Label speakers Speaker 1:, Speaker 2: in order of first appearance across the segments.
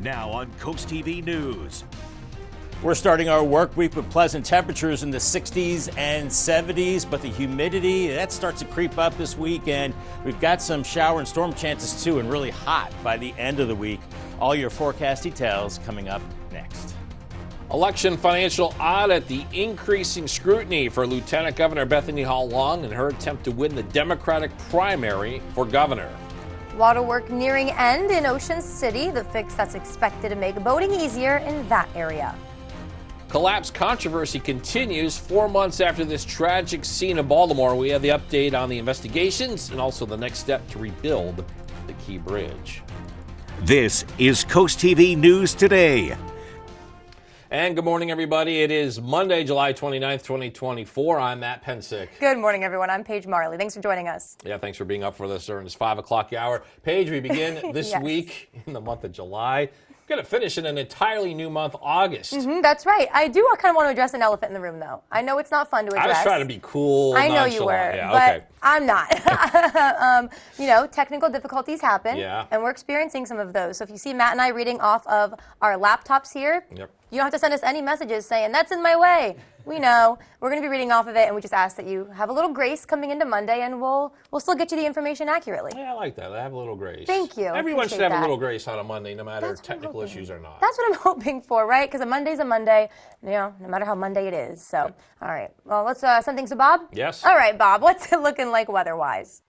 Speaker 1: Now on Coast TV News.
Speaker 2: We're starting our work week with pleasant temperatures in the 60s and 70s, but the humidity, that starts to creep up this weekend. We've got some shower and storm chances too, and really hot by the end of the week. All your forecast details coming up next.
Speaker 3: Election financial audit, the increasing scrutiny for Lieutenant Governor Bethany Hall Long and her attempt to win the Democratic primary for governor.
Speaker 4: Water work nearing end in Ocean City, the fix that's expected to make boating easier in that area.
Speaker 3: Collapse controversy continues 4 months after this tragic scene in Baltimore. We have the update on the investigations and also the next step to rebuild the Key Bridge.
Speaker 1: This is Coast TV News Today.
Speaker 3: And good morning, everybody. It is Monday, July 29th, 2024. I'm Matt Pensick.
Speaker 4: Good morning, everyone. I'm Paige Marley. Thanks for joining us.
Speaker 3: Yeah, thanks for being up for this during this 5 o'clock hour. Paige, we begin this
Speaker 4: Yes.
Speaker 3: week in the month of July. Going to finish in an entirely new month, August.
Speaker 4: That's right. I do kind of want to address an elephant in the room, though. I know it's not fun to address.
Speaker 3: I was trying to be cool.
Speaker 4: I know you were,
Speaker 3: yeah,
Speaker 4: but
Speaker 3: okay.
Speaker 4: I'm not. Technical difficulties happen, and we're experiencing some of those. So if you see Matt and I reading off of our laptops here,
Speaker 3: Yep.
Speaker 4: you don't have to send us any messages saying, that's in my way. We know. We're going to be reading off of it, and we just ask that you have a little grace coming into Monday, and we'll still get you the information accurately.
Speaker 3: Yeah, I like that. I have a little grace.
Speaker 4: Thank you.
Speaker 3: Everyone should
Speaker 4: Appreciate
Speaker 3: have a
Speaker 4: that.
Speaker 3: little grace on a Monday, no matter
Speaker 4: That's
Speaker 3: if
Speaker 4: what I'm
Speaker 3: technical
Speaker 4: hoping.
Speaker 3: issues or not.
Speaker 4: That's what I'm hoping for, right? Because a Monday's a Monday, no matter how Monday it is. So, all right. Well, let's send things to Bob.
Speaker 3: Yes.
Speaker 4: All right, Bob. What's it looking like weather-wise?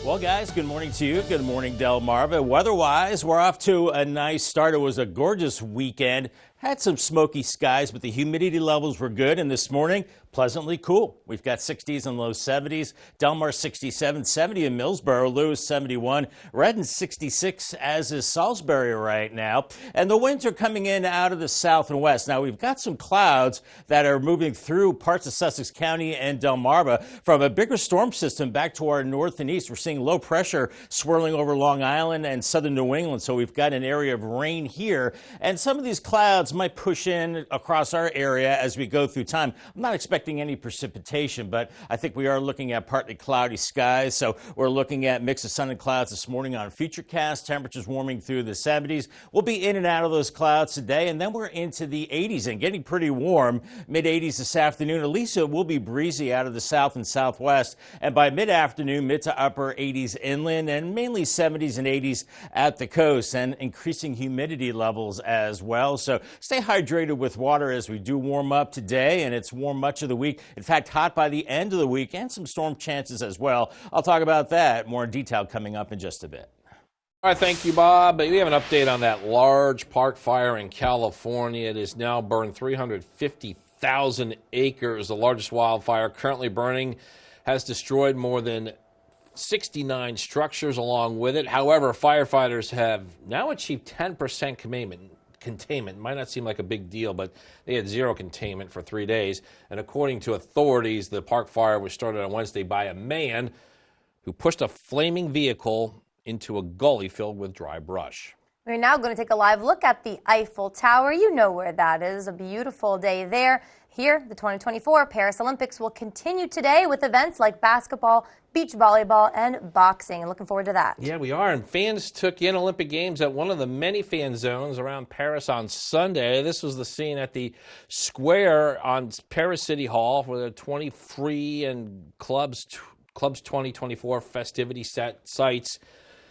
Speaker 2: Well, guys, good morning to you. Good morning, Delmarva. Weather-wise, we're off to a nice start. It was a gorgeous weekend. Had some smoky skies, but the humidity levels were good. And this morning, pleasantly cool. We've got 60s and low 70s. Delmar 67, 70 in Millsboro, Lewis 71, Redden 66, as is Salisbury right now. And the winds are coming in out of the south and west. Now, we've got some clouds that are moving through parts of Sussex County and Delmarva from a bigger storm system back to our north and east. We're seeing low pressure swirling over Long Island and southern New England. So we've got an area of rain here. And some of these clouds might push in across our area as we go through time. I'm not expecting any precipitation, but I think we are looking at partly cloudy skies. So we're looking at mix of sun and clouds this morning on Futurecast. Temperatures warming through the 70s. We'll be in and out of those clouds today, and then we're into the 80s and getting pretty warm. Mid-80s this afternoon. At least it will be breezy out of the south and southwest. And by mid-afternoon, mid to upper 80s inland and mainly 70s and 80s at the coast, and increasing humidity levels as well. So stay hydrated with water as we do warm up today, and it's warm much of the week. In fact, hot by the end of the week, and some storm chances as well. I'll talk about that more in detail coming up in just a bit.
Speaker 3: All right, thank you, Bob. We have an update on that large park fire in California. It has now burned 350,000 acres. The largest wildfire currently burning has destroyed more than 69 structures along with it. However, firefighters have now achieved 10% containment. Might not seem like a big deal, but they had zero containment for 3 days. And according to authorities, the park fire was started on Wednesday by a man who pushed a flaming vehicle into a gully filled with dry brush.
Speaker 4: We're now going to take a live look at the Eiffel Tower. You know where that is. A beautiful day there. Here, the 2024 Paris Olympics will continue today with events like basketball, beach volleyball, and boxing. And looking forward to that.
Speaker 3: Yeah, we are. And fans took in Olympic Games at one of the many fan zones around Paris on Sunday. This was the scene at the square on Paris City Hall for the 23 and Club's 2024 festivity sites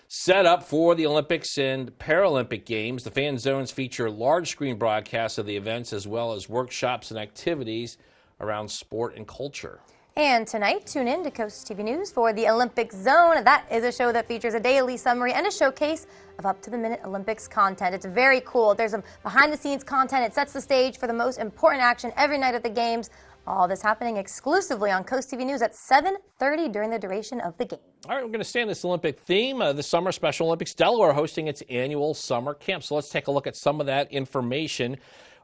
Speaker 3: set up for the Olympics and Paralympic Games. The fan zones feature large screen broadcasts of the events as well as workshops and activities around sport and culture.
Speaker 4: And tonight, tune in to Coast TV News for the Olympic Zone. That is a show that features a daily summary and a showcase of up-to-the-minute Olympics content. It's very cool. There's some behind-the-scenes content. It sets the stage for the most important action every night at the games. All this happening exclusively on Coast TV News at 7:30 during the duration of the game.
Speaker 3: All right, we're going to stay on this Olympic theme. This summer, Special Olympics Delaware hosting its annual summer camp. So let's take a look at some of that information.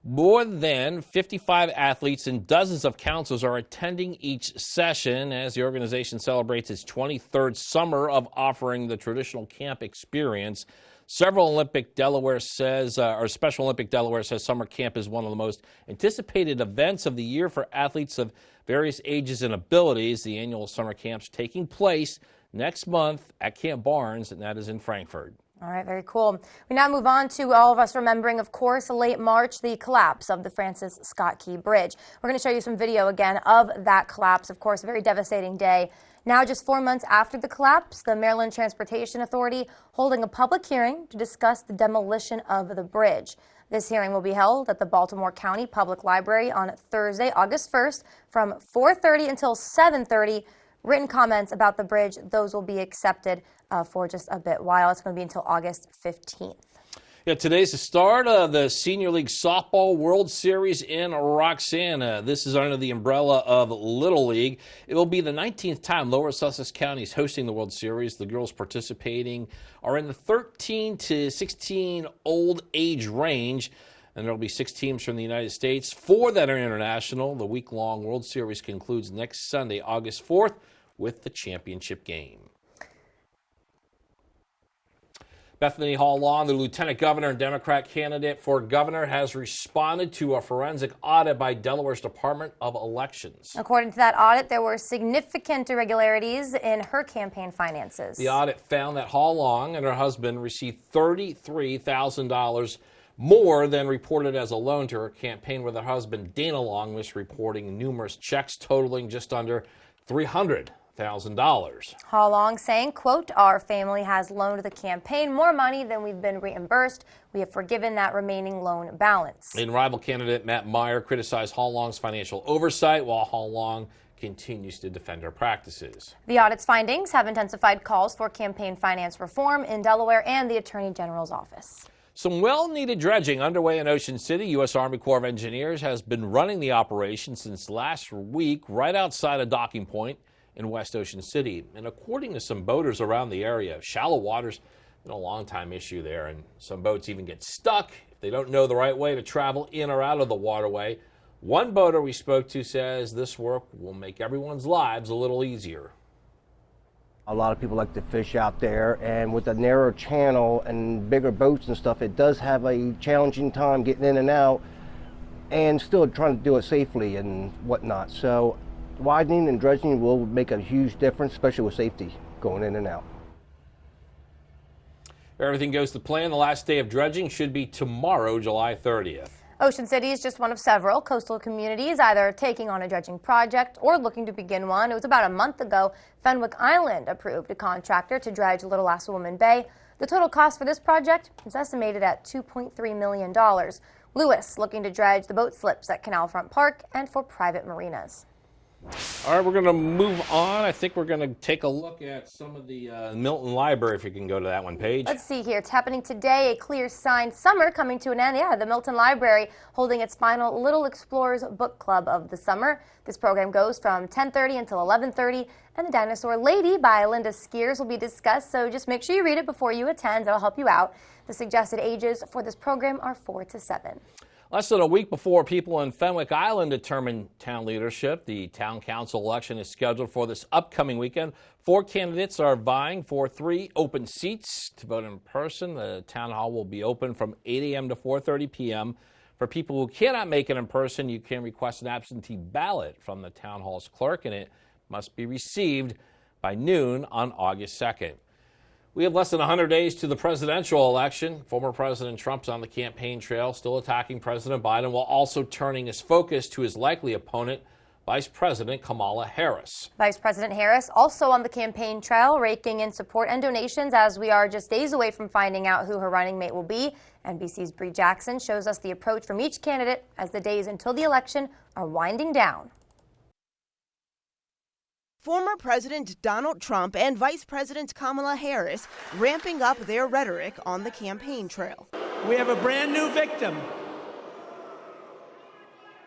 Speaker 3: More than 55 athletes and dozens of counselors are attending each session as the organization celebrates its 23rd summer of offering the traditional camp experience. Several Olympic Delaware says, or Special Olympic Delaware says summer camp is one of the most anticipated events of the year for athletes of various ages and abilities. The annual summer camp's taking place next month at Camp Barnes, and that is in Frankfort.
Speaker 4: All right, very cool. We now move on to all of us remembering, of course, late March, the collapse of the Francis Scott Key Bridge. We're going to show you some video again of that collapse. Of course, a very devastating day. Now, just 4 months after the collapse, the Maryland Transportation Authority holding a public hearing to discuss the demolition of the bridge. This hearing will be held at the Baltimore County Public Library on Thursday, August 1st from 4:30 until 7:30. Written comments about the bridge, those will be accepted for just a bit while. It's going to be until August 15th.
Speaker 3: Yeah, today's the start of the Senior League Softball World Series in Roxana. This is under the umbrella of Little League. It will be the 19th time Lower Sussex County is hosting the World Series. The girls participating are in the 13 to 16 old age range, and there will be 6 teams from the United States, 4 that are international. The week-long World Series concludes next Sunday, August 4th, with the championship game. Bethany Hall Long, the lieutenant governor and Democrat candidate for governor, has responded to a forensic audit by Delaware's Department of Elections.
Speaker 4: According to that audit, there were significant irregularities in her campaign finances.
Speaker 3: The audit found that Hall Long and her husband received $33,000 more than reported as a loan to her campaign, with her husband Dana Long misreporting numerous checks totaling just under $300,000.
Speaker 4: Hall Long saying, quote, "Our family has loaned the campaign more money than we've been reimbursed. We have forgiven that remaining loan balance."
Speaker 3: And rival candidate Matt Meyer criticized Hall Long's financial oversight, while Hall Long continues to defend her practices.
Speaker 4: The audit's findings have intensified calls for campaign finance reform in Delaware and the Attorney General's office.
Speaker 3: Some well-needed dredging underway in Ocean City. U.S. Army Corps of Engineers has been running the operation since last week right outside a docking point in West Ocean City. And according to some boaters around the area, shallow water's been a long-time issue there, and some boats even get stuck if they don't know the right way to travel in or out of the waterway. One boater we spoke to says this work will make everyone's lives a little easier.
Speaker 5: A lot of people like to fish out there, and with a narrow channel and bigger boats and stuff, it does have a challenging time getting in and out and still trying to do it safely and whatnot. So widening and dredging will make a huge difference, especially with safety going in and out.
Speaker 3: If everything goes to plan, the last day of dredging should be tomorrow, July 30th.
Speaker 4: Ocean City is just one of several coastal communities either taking on a dredging project or looking to begin one. It was about a month ago Fenwick Island approved a contractor to dredge Little Assawoman Bay. The total cost for this project is estimated at $2.3 million. Lewis looking to dredge the boat slips at Canal Front Park and for private marinas.
Speaker 3: All right, we're going to move on. I think we're going to take a look at some of the Milton Library, if you can go to that one page.
Speaker 4: Let's see here. It's happening today. A clear sign summer coming to an end. Yeah, the Milton Library holding its final Little Explorers Book Club of the summer. This program goes from 10:30 until 11:30, and The Dinosaur Lady by Linda Skeers will be discussed, so just make sure you read it before you attend. That'll help you out. The suggested ages for this program are 4 to 7.
Speaker 3: Less than a week before people in Fenwick Island determine town leadership, the town council election is scheduled for this upcoming weekend. 4 candidates are vying for 3 open seats. To vote in person, the town hall will be open from 8 a.m. to 4:30 p.m. For people who cannot make it in person, you can request an absentee ballot from the town hall's clerk, and it must be received by noon on August 2nd. We have less than 100 days to the presidential election. Former President Trump's on the campaign trail, still attacking President Biden, while also turning his focus to his likely opponent, Vice President Kamala Harris.
Speaker 4: Vice President Harris also on the campaign trail, raking in support and donations as we are just days away from finding out who her running mate will be. NBC's Bree Jackson shows us the approach from each candidate as the days until the election are winding down.
Speaker 6: Former President Donald Trump and Vice President Kamala Harris ramping up their rhetoric on the campaign trail.
Speaker 7: We have a brand new victim.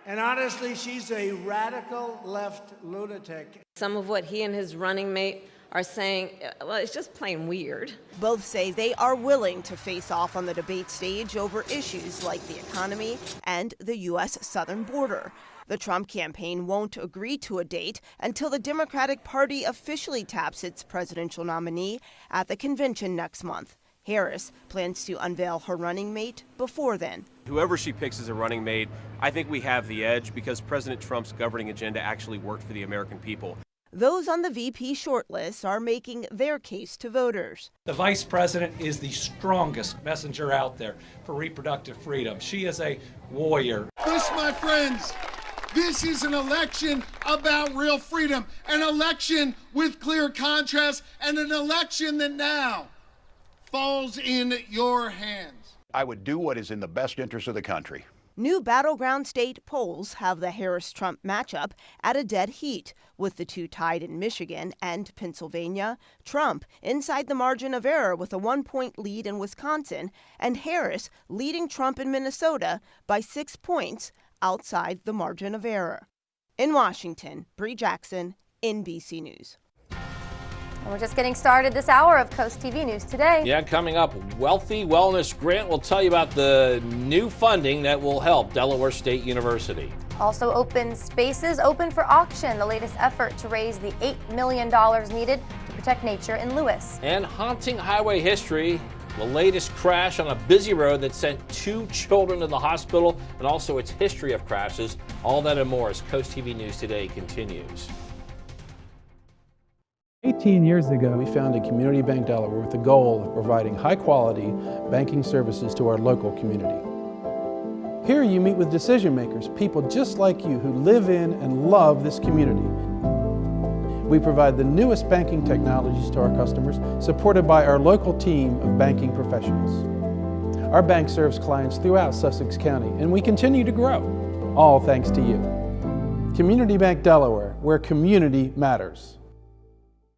Speaker 7: And honestly, she's a radical left lunatic.
Speaker 8: Some of what he and his running mate are saying, well, it's just plain weird.
Speaker 6: Both say they are willing to face off on the debate stage over issues like the economy and the U.S. southern border. The Trump campaign won't agree to a date until the Democratic Party officially taps its presidential nominee at the convention next month. Harris plans to unveil her running mate before then.
Speaker 9: Whoever she picks as a running mate, I think we have the edge because President Trump's governing agenda actually worked for the American people.
Speaker 6: Those on the VP shortlist are making their case to voters.
Speaker 9: The vice president is the strongest messenger out there for reproductive freedom. She is a warrior.
Speaker 10: This, my friends, this is an election about real freedom, an election with clear contrast, and an election that now falls in your hands.
Speaker 11: I would do what is in the best interest of the country.
Speaker 6: New battleground state polls have the Harris-Trump matchup at a dead heat, with the two tied in Michigan and Pennsylvania. Trump inside the margin of error with a 1-point lead in Wisconsin, and Harris leading Trump in Minnesota by 6 points outside the margin of error. In Washington, Bree Jackson, NBC News.
Speaker 4: And we're just getting started this hour of Coast TV News Today.
Speaker 3: Yeah, coming up, Wealthy Wellness Grant will tell you about the new funding that will help Delaware State University.
Speaker 4: Also, open spaces open for auction, the latest effort to raise the $8 million needed to protect nature in Lewis.
Speaker 3: And haunting highway history, the latest crash on a busy road that sent 2 children to the hospital, and also its history of crashes. All that and more as Coast TV News Today continues.
Speaker 12: 18 years ago, we founded Community Bank Delaware with the goal of providing high-quality banking services to our local community. Here you meet with decision makers, people just like you who live in and love this community. We provide the newest banking technologies to our customers, supported by our local team of banking professionals. Our bank serves clients throughout Sussex County, and we continue to grow, all thanks to you. Community Bank Delaware, where community matters.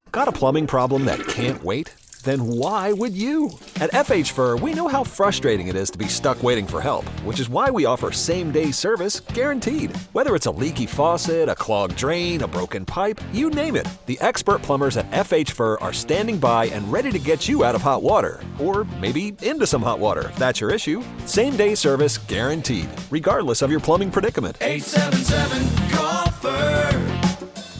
Speaker 13: Got a plumbing problem that can't wait? Then why would you? At FH Fur, we know how frustrating it is to be stuck waiting for help, which is why we offer same-day service guaranteed. Whether it's a leaky faucet, a clogged drain, a broken pipe, you name it, the expert plumbers at FH Fur are standing by and ready to get you out of hot water. Or maybe into some hot water, if that's your issue. Same-day service guaranteed, regardless of your plumbing predicament.
Speaker 10: 877-GO-FUR,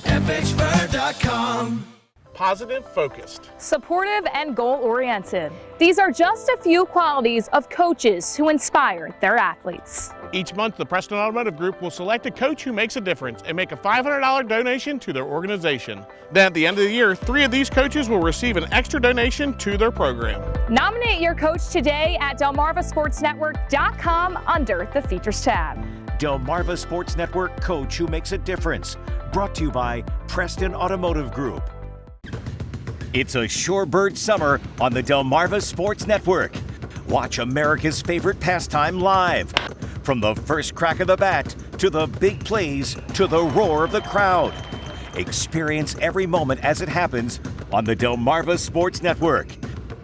Speaker 10: FHFur.com.
Speaker 14: Positive, focused,
Speaker 15: supportive, and goal-oriented. These are just a few qualities of coaches who inspire their athletes.
Speaker 14: Each month, the Preston Automotive Group will select a coach who makes a difference and make a $500 donation to their organization. Then at the end of the year, 3 of these coaches will receive an extra donation to their program.
Speaker 15: Nominate your coach today at DelmarvaSportsNetwork.com under the Features tab.
Speaker 1: Delmarva Sports Network Coach Who Makes a Difference. Brought to you by Preston Automotive Group. It's a shorebird summer on the Delmarva Sports Network. Watch America's favorite pastime live. From the first crack of the bat, to the big plays, to the roar of the crowd. Experience every moment as it happens on the Delmarva Sports Network.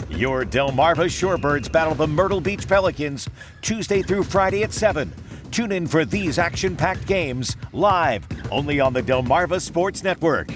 Speaker 1: Your Delmarva Shorebirds battle the Myrtle Beach Pelicans Tuesday through Friday at 7. Tune in for these action-packed games live only on the Delmarva Sports Network.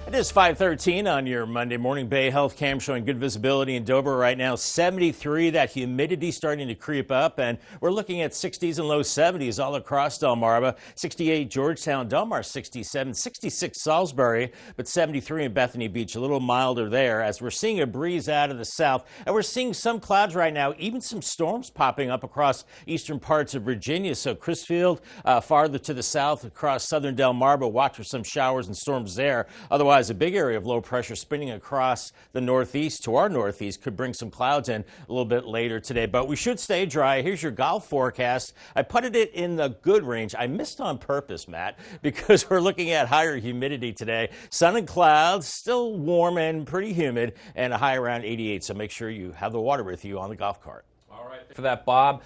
Speaker 2: It is 5:13 on your Monday morning. Bay Health Cam showing good visibility in Dover right now. 73, that humidity starting to creep up, and we're looking at 60s and low 70s all across Delmarva. 68 Georgetown, Delmar 67, 66 Salisbury, but 73 in Bethany Beach, a little milder there as we're seeing a breeze out of the south, and we're seeing some clouds right now, even some storms popping up across eastern parts of Virginia. So Crisfield, farther to the south across southern Delmarva, watch for some showers and storms there. Otherwise, a big area of low pressure spinning across the northeast to our northeast could bring some clouds in a little bit later today, but we should stay dry. Here's your golf forecast. I putted it in the good range. I missed on purpose, Matt, because we're looking at higher humidity today. Sun and clouds, still warm and pretty humid, and a high around 88, so make sure you have the water with you on the golf cart.
Speaker 3: All right, for that, Bob.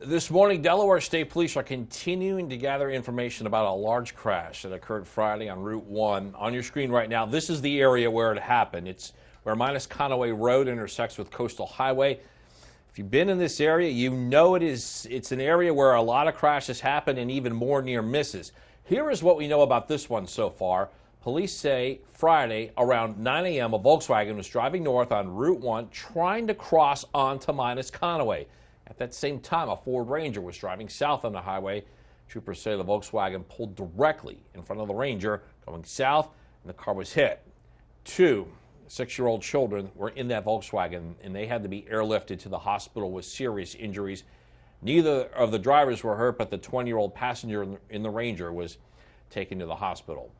Speaker 3: This morning, Delaware State Police are continuing to gather information about a large crash that occurred Friday on Route 1. On your screen right now, this is the area where it happened. It's where Minus Conaway Road intersects with Coastal Highway. If you've been in this area, you know it's an area where a lot of crashes happen and even more near misses. Here is what we know about this one so far. Police say Friday around 9 a.m. a Volkswagen was driving north on Route 1 trying to cross onto Minus Conaway. At that same time, a Ford Ranger was driving south on the highway. Troopers say the Volkswagen pulled directly in front of the Ranger going south, and the car was hit. 2 6-year-old children were in that Volkswagen, and they had to be airlifted to the hospital with serious injuries. Neither of the drivers were hurt, but the 20-year-old passenger in the Ranger was taken to the hospital.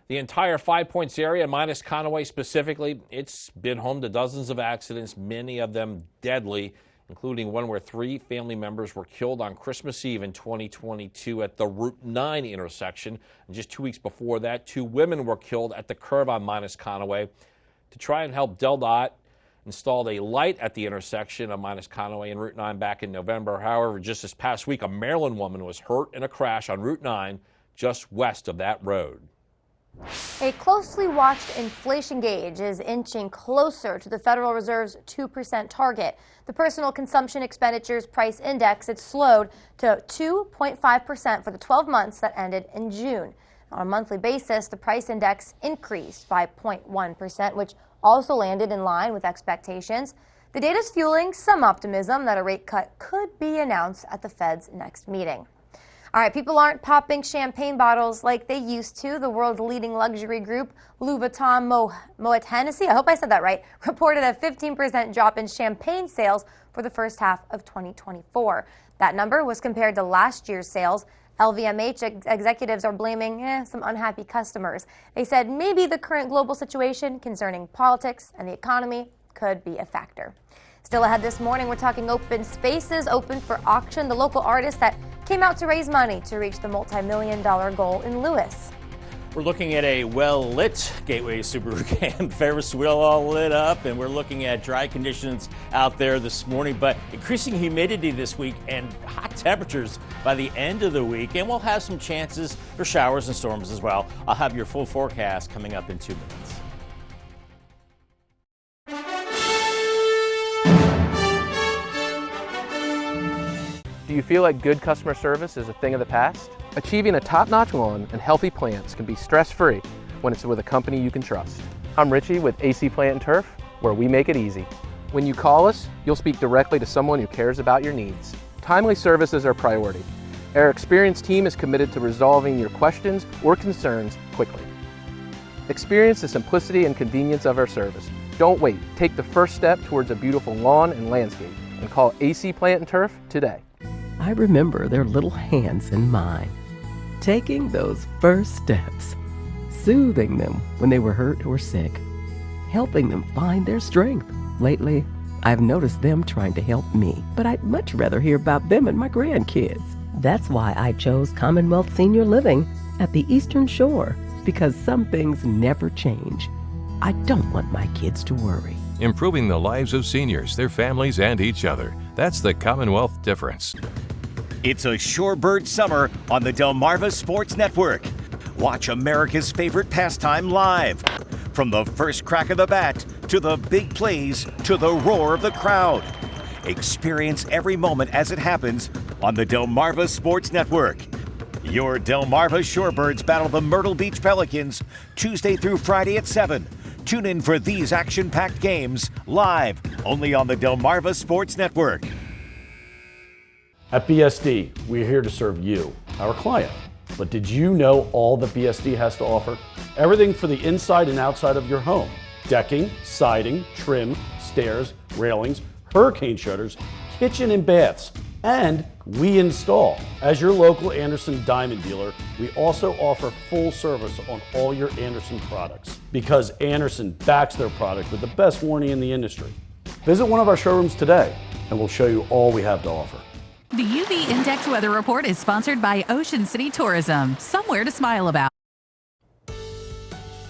Speaker 3: The entire Five Points area, minus Conway specifically, it's been home to dozens of accidents, many of them deadly, including one where 3 family members were killed on Christmas Eve in 2022 at the Route 9 intersection. And just 2 weeks before that, 2 women were killed at the curve on minus Conway. To try and help DelDOT installed a light at the intersection of minus Conway and Route 9 back in November. However, just this past week, a Maryland woman was hurt in a crash on Route 9 just west of that road.
Speaker 4: A closely watched inflation gauge is inching closer to the Federal Reserve's 2% target. The Personal Consumption Expenditures Price Index, it slowed to 2.5% for the 12 months that ended in June. On a monthly basis, the price index increased by 0.1%, which also landed in line with expectations. The data is fueling some optimism that a rate cut could be announced at the Fed's next meeting. All right, people aren't popping champagne bottles like they used to. The world's leading luxury group, Louis Vuitton Moet Hennessy, I hope I said that right, reported a 15% drop in champagne sales for the first half of 2024. That number was compared to last year's sales. LVMH executives are blaming some unhappy customers. They said maybe the current global situation concerning politics and the economy could be a factor. Still ahead this morning, we're talking open spaces, open for auction, the local artist that came out to raise money to reach the multi-million-dollar goal in Lewis.
Speaker 2: We're looking at a well-lit Gateway Subaru camp. Ferris wheel all lit up, and we're looking at dry conditions out there this morning, but increasing humidity this week and hot temperatures by the end of the week, and we'll have some chances for showers and storms as well. I'll have your full forecast coming up in 2 minutes.
Speaker 16: Do you feel like good customer service is a thing of the past? Achieving a top-notch lawn and healthy plants can be stress-free when it's with a company you can trust. I'm Richie with AC Plant and Turf, where we make it easy. When you call us, you'll speak directly to someone who cares about your needs. Timely service is our priority. Our experienced team is committed to resolving your questions or concerns quickly. Experience the simplicity and convenience of our service. Don't wait. Take the first step towards a beautiful lawn and landscape and call AC Plant and Turf today.
Speaker 17: I remember their little hands in mine, taking those first steps, soothing them when they were hurt or sick, helping them find their strength. Lately, I've noticed them trying to help me, but I'd much rather hear about them and my grandkids. That's why I chose Commonwealth Senior Living at the Eastern Shore, because some things never change. I don't want my kids to worry.
Speaker 18: Improving the lives of seniors, their families, and each other. That's the Commonwealth difference.
Speaker 1: It's a Shorebird summer on the Delmarva Sports Network. Watch America's favorite pastime live. From the first crack of the bat, to the big plays, to the roar of the crowd. Experience every moment as it happens on the Delmarva Sports Network. Your Delmarva Shorebirds battle the Myrtle Beach Pelicans Tuesday through Friday at 7. Tune in for these action-packed games live only on the Delmarva Sports Network.
Speaker 19: At BSD, we're here to serve you, our client. But did you know all that BSD has to offer? Everything for the inside and outside of your home. Decking, siding, trim, stairs, railings, hurricane shutters, kitchen and baths. And we install. As your local Anderson Diamond dealer, we also offer full service on all your Anderson products, because Anderson backs their product with the best warranty in the industry. Visit one of our showrooms today and we'll show you all we have to offer.
Speaker 20: The UV Index Weather Report is sponsored by Ocean City Tourism. Somewhere to smile about.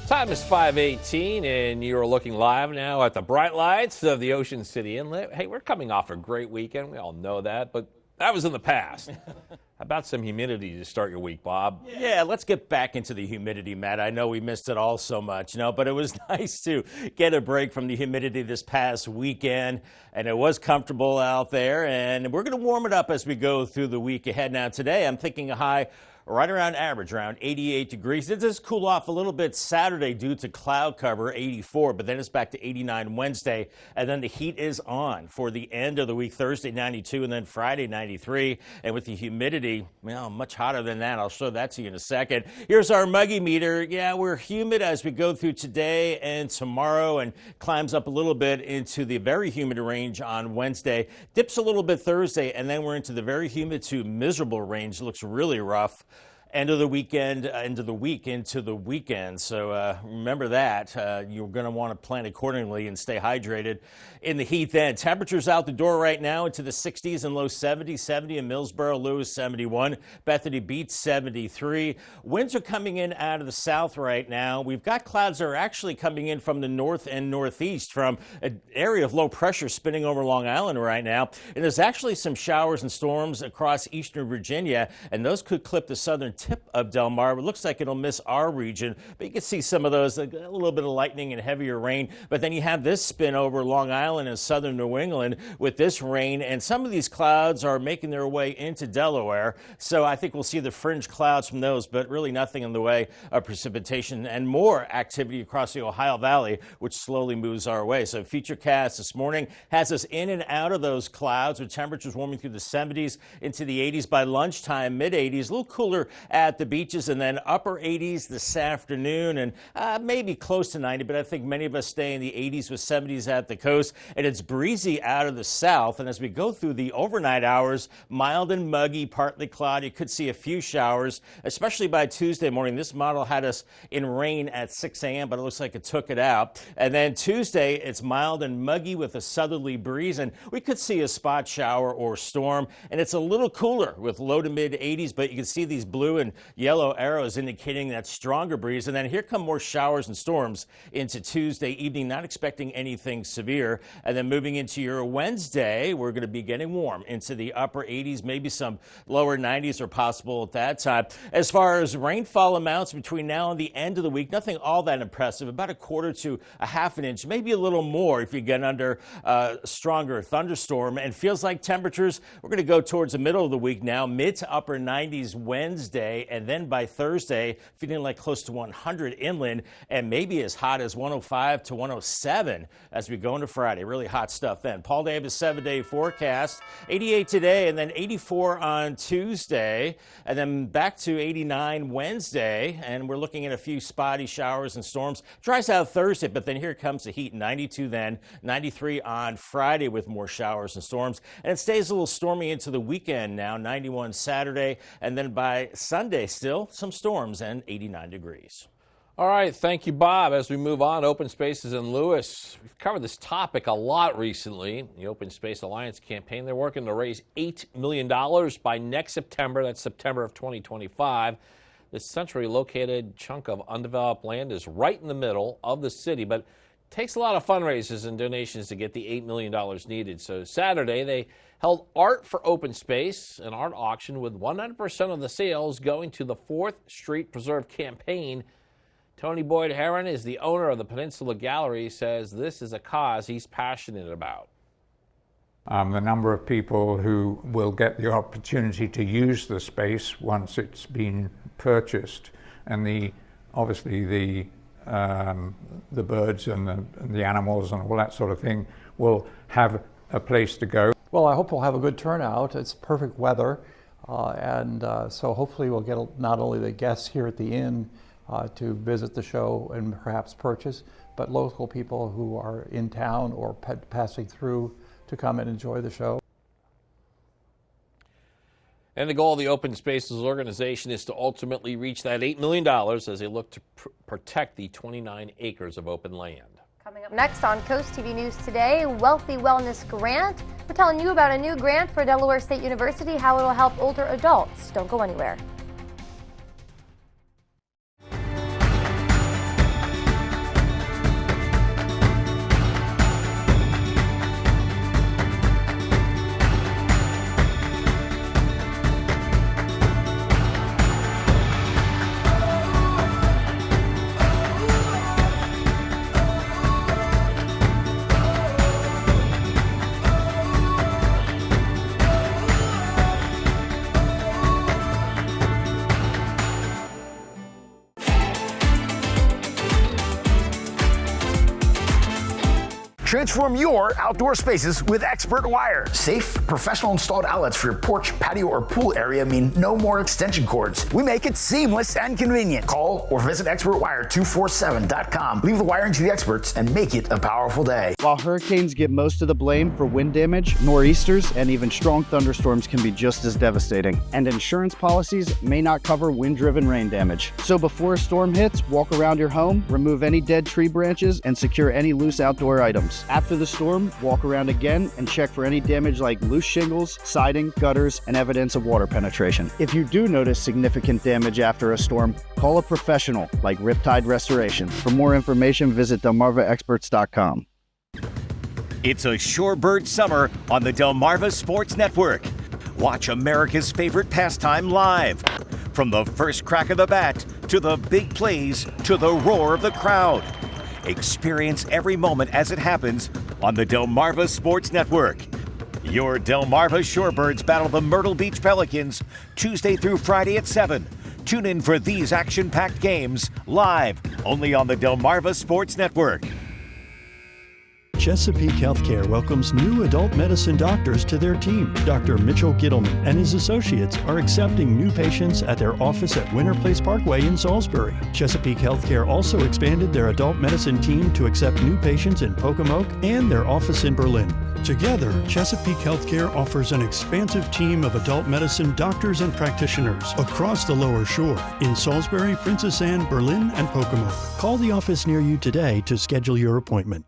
Speaker 3: Time is 5:18, and you're looking live now at the bright lights of the Ocean City Inlet. Hey, we're coming off a great weekend. We all know that, but that was in the past. How about some humidity to start your week, Bob?
Speaker 2: Yeah, let's get back into the humidity, Matt. I know we missed it all so much, but it was nice to get a break from the humidity this past weekend, and it was comfortable out there, and we're going to warm it up as we go through the week ahead. Now, today I'm thinking a high right around average, around 88 degrees. It does cool off a little bit Saturday due to cloud cover, 84, but then it's back to 89 Wednesday. And then the heat is on for the end of the week, Thursday 92 and then Friday 93. And with the humidity, well, much hotter than that. I'll show that to you in a second. Here's our muggy meter. Yeah, we're humid as we go through today and tomorrow, and climbs up a little bit into the very humid range on Wednesday. Dips a little bit Thursday, and then we're into the very humid to miserable range. It looks really rough. End of the weekend, end of the week into the weekend. So remember that. You're going to want to plan accordingly and stay hydrated in the heat then. Temperatures out the door right now into the 60s and low 70s. 70 in Millsboro, low is 71. Bethany Beach, 73. Winds are coming in out of the south right now. We've got clouds that are actually coming in from the north and northeast from an area of low pressure spinning over Long Island right now. And there's actually some showers and storms across eastern Virginia, and those could clip the southern tip of Delmarva. It looks like it'll miss our region, but you can see some of those, a little bit of lightning and heavier rain. But then you have this spin over Long Island and southern New England with this rain, and some of these clouds are making their way into Delaware. So I think we'll see the fringe clouds from those, but really nothing in the way of precipitation, and more activity across the Ohio Valley, which slowly moves our way. So Futurecast this morning has us in and out of those clouds with temperatures warming through the 70s into the 80s by lunchtime, mid-80s, a little cooler at the beaches, and then upper 80s this afternoon, and maybe close to 90, but I think many of us stay in the 80s with 70s at the coast, and it's breezy out of the south. And as we go through the overnight hours, mild and muggy, partly cloudy. You could see a few showers, especially by Tuesday morning. This model had us in rain at 6 a.m., but it looks like it took it out. And then Tuesday, it's mild and muggy with a southerly breeze, and we could see a spot shower or storm, and it's a little cooler with low to mid 80s, but you can see these blue and yellow arrows indicating that stronger breeze. And then here come more showers and storms into Tuesday evening, not expecting anything severe. And then moving into your Wednesday, we're going to be getting warm into the upper 80s, maybe some lower 90s are possible at that time. As far as rainfall amounts between now and the end of the week, nothing all that impressive, about a quarter to a half an inch, maybe a little more if you get under a stronger thunderstorm. And feels like temperatures, we're going to go towards the middle of the week now, mid to upper 90s Wednesday, and then by Thursday, feeling like close to 100 inland, and maybe as hot as 105 to 107 as we go into Friday. Really hot stuff then. Paul Davis 7-day forecast, 88 today, and then 84 on Tuesday, and then back to 89 Wednesday, and we're looking at a few spotty showers and storms. Dries out Thursday, but then here comes the heat. 92 then, 93 on Friday with more showers and storms, and it stays a little stormy into the weekend now. 91 Saturday, and then by Sunday, still some storms and 89 degrees.
Speaker 3: All right, thank you, Bob. As we move on, open spaces in Lewis. We've covered this topic a lot recently. The Open Space Alliance campaign, they're working to raise $8 million by next September. That's September of 2025. This centrally located chunk of undeveloped land is right in the middle of the city, but it takes a lot of fundraisers and donations to get the $8 million needed. So Saturday, they held Art for Open Space, an art auction with 100% of the sales going to the 4th Street Preserve campaign. Tony Boyd Heron is the owner of the Peninsula Gallery, says this is a cause he's passionate about.
Speaker 21: The number of people who will get the opportunity to use the space once it's been purchased, and obviously the birds and the animals and all that sort of thing will have a place to go.
Speaker 22: Well, I hope we'll have a good turnout. It's perfect weather, and so hopefully we'll get not only the guests here at the inn to visit the show and perhaps purchase, but local people who are in town or passing through to come and enjoy the show.
Speaker 3: And the goal of the Open Spaces organization is to ultimately reach that $8 million as they look to protect the 29 acres of open land.
Speaker 4: Coming up next on Coast TV News Today, Wealthy Wellness Grant. We're telling you about a new grant for Delaware State University, how it will help older adults. Don't go anywhere.
Speaker 5: Transform your outdoor spaces with Expert Wire. Safe, professional installed outlets for your porch, patio, or pool area mean no more extension cords. We make it seamless and convenient. Call or visit expertwire247.com. Leave the wiring to the experts and make it a powerful day.
Speaker 7: While hurricanes get most of the blame for wind damage, nor'easters and even strong thunderstorms can be just as devastating. And insurance policies may not cover wind-driven rain damage. So before a storm hits, walk around your home, remove any dead tree branches, and secure any loose outdoor items. After the storm, walk around again and check for any damage like loose shingles, siding, gutters, and evidence of water penetration. If you do notice significant damage after a storm, call a professional like Riptide Restoration. For more information, visit delmarvaexperts.com.
Speaker 1: It's a Shorebird summer on the Delmarva Sports Network. Watch America's favorite pastime live. From the first crack of the bat, to the big plays, to the roar of the crowd. Experience every moment as it happens on the Delmarva Sports Network. Your Delmarva Shorebirds battle the Myrtle Beach Pelicans Tuesday through Friday at 7. Tune in for these action-packed games live only on the Delmarva Sports Network.
Speaker 23: Chesapeake Healthcare welcomes new adult medicine doctors to their team. Dr. Mitchell Gittleman and his associates are accepting new patients at their office at Winter Place Parkway in Salisbury. Chesapeake Healthcare also expanded their adult medicine team to accept new patients in Pocomoke and their office in Berlin. Together, Chesapeake Healthcare offers an expansive team of adult medicine doctors and practitioners across the Lower Shore in Salisbury, Princess Anne, Berlin, and Pocomoke. Call the office near you today to schedule your appointment.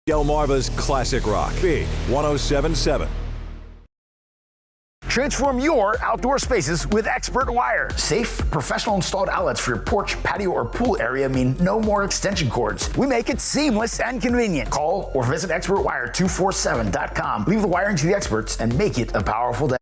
Speaker 24: Delmarva's Classic Rock, Big 107.7.
Speaker 5: Transform your outdoor spaces with Expert Wire. Safe, professional installed outlets for your porch, patio, or pool area mean no more extension cords. We make it seamless and convenient. Call or visit expertwire247.com. Leave the wiring to the experts and make it a powerful day.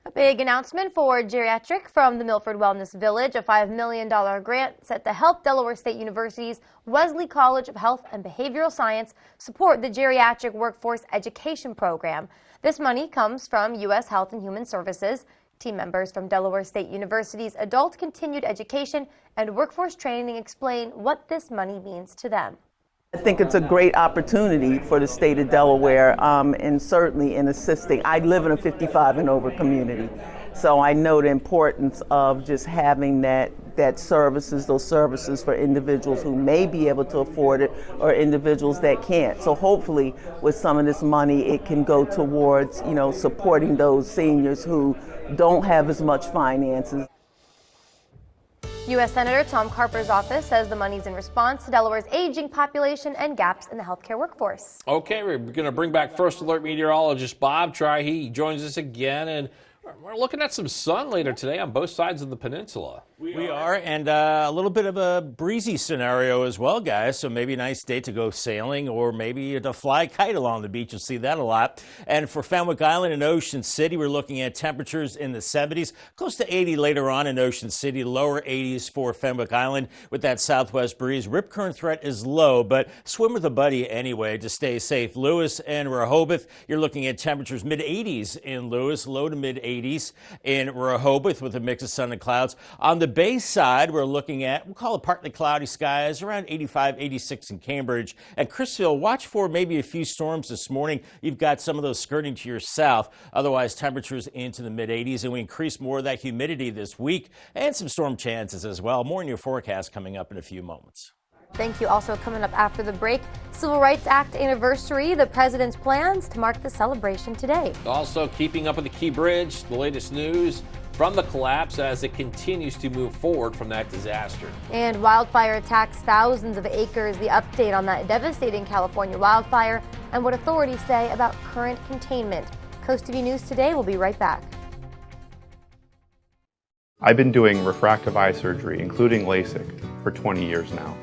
Speaker 4: A big announcement for geriatric from the Milford Wellness Village, a $5 million grant set to help Delaware State University's Wesley College of Health and Behavioral Science support the Geriatric Workforce Education Program. This money comes from U.S. Health and Human Services. Team members from Delaware State University's Adult Continued Education and Workforce Training explain what this money means to them.
Speaker 25: I think it's a great opportunity for the state of Delaware and certainly in assisting. I live in a 55 and over community, so I know the importance of just having those services for individuals who may be able to afford it or individuals that can't. So hopefully with some of this money it can go towards, supporting those seniors who don't have as much finances.
Speaker 4: U.S. Senator Tom Carper's office says the money's in response to Delaware's aging population and gaps in the healthcare workforce.
Speaker 3: Okay, we're going to bring back First Alert meteorologist Bob Try. He joins us again, and we're looking at some sun later today on both sides of the peninsula.
Speaker 2: We are, and a little bit of a breezy scenario as well, guys. So maybe a nice day to go sailing or maybe to fly a kite along the beach. You'll see that a lot. And for Fenwick Island and Ocean City, we're looking at temperatures in the 70s, close to 80 later on in Ocean City, lower 80s for Fenwick Island with that southwest breeze. Rip current threat is low, but swim with a buddy anyway to stay safe. Lewis and Rehoboth, you're looking at temperatures mid-80s in Lewis, low to mid-80s in Rehoboth with a mix of sun and clouds. On the Bay side, we're looking at, we'll call it partly cloudy skies, around 85, 86 in Cambridge. And Chrisville, watch for maybe a few storms this morning. You've got some of those skirting to your south. Otherwise, temperatures into the mid-80s, and we increase more of that humidity this week and some storm chances as well. More in your forecast coming up in a few moments.
Speaker 4: Thank you. Also coming up after the break, Civil Rights Act anniversary, the president's plans to mark the celebration today.
Speaker 3: Also keeping up with the Key Bridge, the latest news from the collapse as it continues to move forward from that disaster.
Speaker 4: And wildfire attacks thousands of acres. The update on that devastating California wildfire and what authorities say about current containment. Coast TV News Today will be right back.
Speaker 26: I've been doing refractive eye surgery, including LASIK, for 20 years now.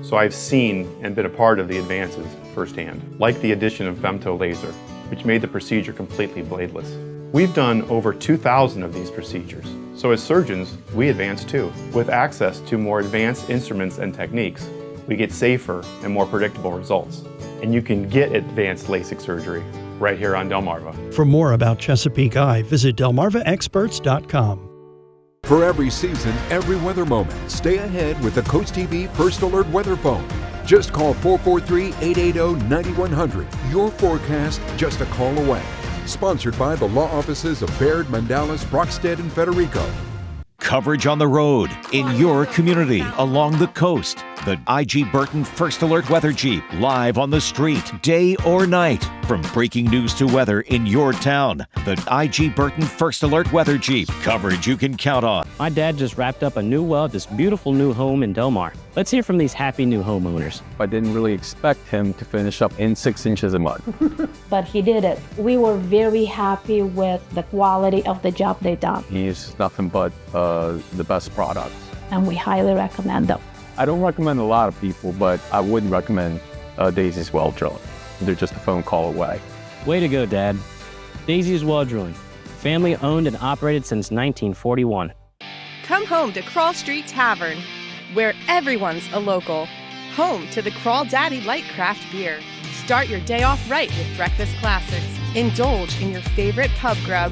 Speaker 26: So I've seen and been a part of the advances firsthand, like the addition of femto laser, which made the procedure completely bladeless. We've done over 2,000 of these procedures. So as surgeons, we advance too. With access to more advanced instruments and techniques, we get safer and more predictable results. And you can get advanced LASIK surgery right here on Delmarva.
Speaker 23: For more about Chesapeake Eye, visit delmarvaexperts.com.
Speaker 18: For every season, every weather moment, stay ahead with the Coast TV First Alert Weather Phone.
Speaker 6: Just call 443-880-9100. Your forecast just a call away. Sponsored by the law offices of Baird, Mandalis, Brockstead, and Federico.
Speaker 1: Coverage on the road, in your community, along the coast. The IG Burton First Alert Weather Jeep, live on the street, day or night. From breaking news to weather in your town, the IG Burton First Alert Weather Jeep. Coverage you can count on.
Speaker 8: My dad just wrapped up a new well at this beautiful new home in Del Mar. Let's hear from these happy new homeowners.
Speaker 9: I didn't really expect him to finish up in 6 inches of mud.
Speaker 11: But he did it. We were very happy with the quality of the job they done.
Speaker 9: He's nothing but the best product.
Speaker 11: And we highly recommend them.
Speaker 9: I don't recommend a lot of people, but I would recommend Daisy's Well Drilling. They're just a phone call away.
Speaker 8: Way to go, Dad. Daisy's Well Drilling. Family owned and operated since 1941.
Speaker 12: Come home to Crawl Street Tavern, where everyone's a local. Home to the Crawl Daddy Light Craft Beer. Start your day off right with breakfast classics. Indulge in your favorite pub grub.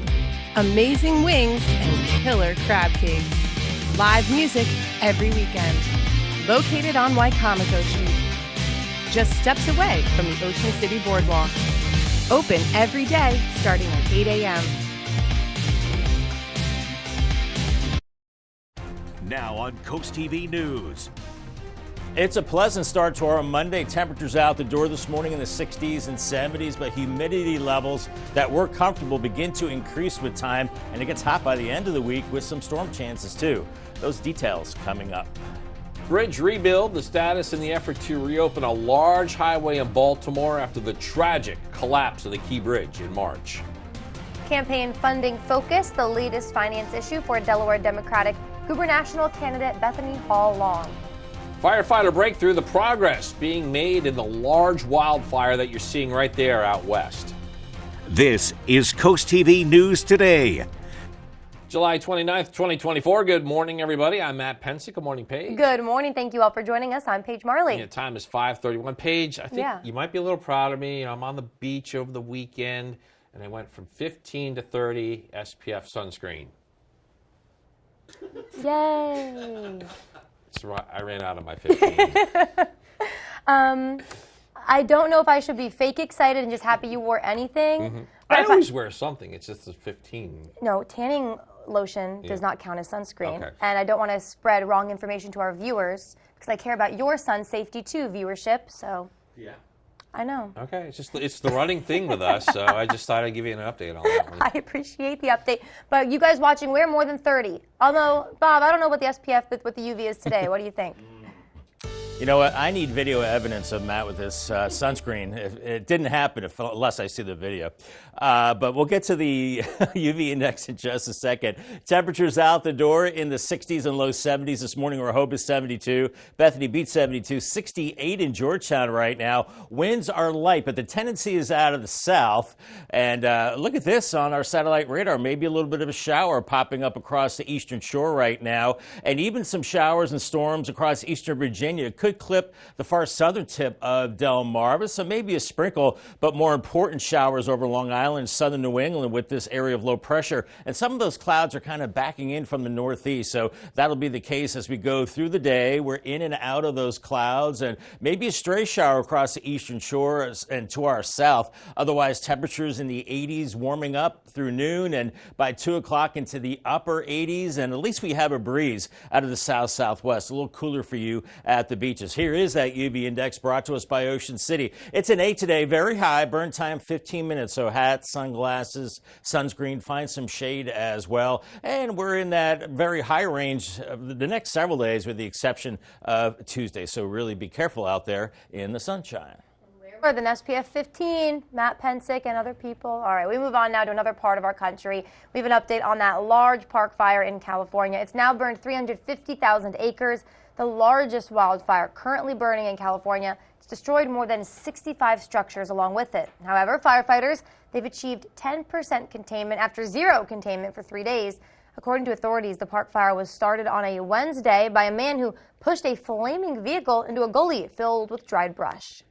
Speaker 12: Amazing wings and killer crab cakes. Live music every weekend. Located on Waikomico Street, just steps away from the Ocean City Boardwalk. Open every day starting at 8 a.m.
Speaker 1: Now on Coast TV News.
Speaker 2: It's a pleasant start to our Monday. Temperatures out the door this morning in the 60s and 70s, but humidity levels that were comfortable begin to increase with time, and it gets hot by the end of the week with some storm chances too. Those details coming up.
Speaker 3: Bridge rebuild, the status in the effort to reopen a large highway in Baltimore after the tragic collapse of the Key Bridge in March.
Speaker 4: Campaign funding focus, the latest finance issue for Delaware Democratic gubernatorial candidate Bethany Hall Long.
Speaker 3: Firefighter breakthrough, the progress being made in the large wildfire that you're seeing right there out west.
Speaker 1: This is Coast TV News Today.
Speaker 3: July 29th, 2024. Good morning, everybody. I'm Matt Pensick. Good morning, Paige.
Speaker 4: Good morning. Thank you all for joining us. I'm Paige Marley.
Speaker 3: Yeah, time is 5:31. Paige, I think you might be a little proud of me. I'm on the beach over the weekend, and I went from 15 to 30 SPF sunscreen.
Speaker 4: Yay.
Speaker 3: I ran out of my 15.
Speaker 4: I don't know if I should be fake excited and just happy you wore anything.
Speaker 3: Mm-hmm. I always wear something. It's just a 15.
Speaker 4: No, tanning lotion does not count as sunscreen.
Speaker 3: Okay.
Speaker 4: And I don't want to spread wrong information to our viewers because I care about your sun's safety too, viewership. So
Speaker 3: yeah,
Speaker 4: I know.
Speaker 3: Okay, it's the running thing with us, so I just thought I'd give you an update on that one.
Speaker 4: I appreciate the update. But you guys watching, wear more than 30. Although, Bob, I don't know what the SPF, what the UV is today. What do you think?
Speaker 2: You know what? I need video evidence of Matt with this sunscreen. It didn't happen unless I see the video. But we'll get to the UV index in just a second. Temperatures out the door in the 60s and low 70s this morning. Rehoboth is 72. Bethany beats 72. 68 in Georgetown right now. Winds are light, but the tendency is out of the south. And look at this on our satellite radar. Maybe a little bit of a shower popping up across the eastern shore right now. And even some showers and storms across eastern Virginia. It could clip the far southern tip of Delmarva, so maybe a sprinkle, but more important showers over Long Island, southern New England with this area of low pressure. And some of those clouds are kind of backing in from the northeast, so that'll be the case as we go through the day. We're in and out of those clouds, and maybe a stray shower across the eastern shore and to our south. Otherwise, temperatures in the 80s warming up through noon, and by 2 o'clock into the upper 80s, and at least we have a breeze out of the south-southwest, a little cooler for you at the beaches. Here is that UV index brought to us by Ocean City. It's an 8 today, very high, burn time 15 minutes, so hats, sunglasses, sunscreen, find some shade as well. And we're in that very high range of the next several days with the exception of Tuesday, so really be careful out there in the sunshine.
Speaker 4: More than SPF 15, Matt Pensick and other people. All right, we move on now to another part of our country. We have an update on that large park fire in California. It's now burned 350,000 acres, the largest wildfire currently burning in California. It's destroyed more than 65 structures along with it. However, firefighters, they've achieved 10% containment after zero containment for 3 days. According to authorities, the park fire was started on a Wednesday by a man who pushed a flaming vehicle into a gully filled with dried brush.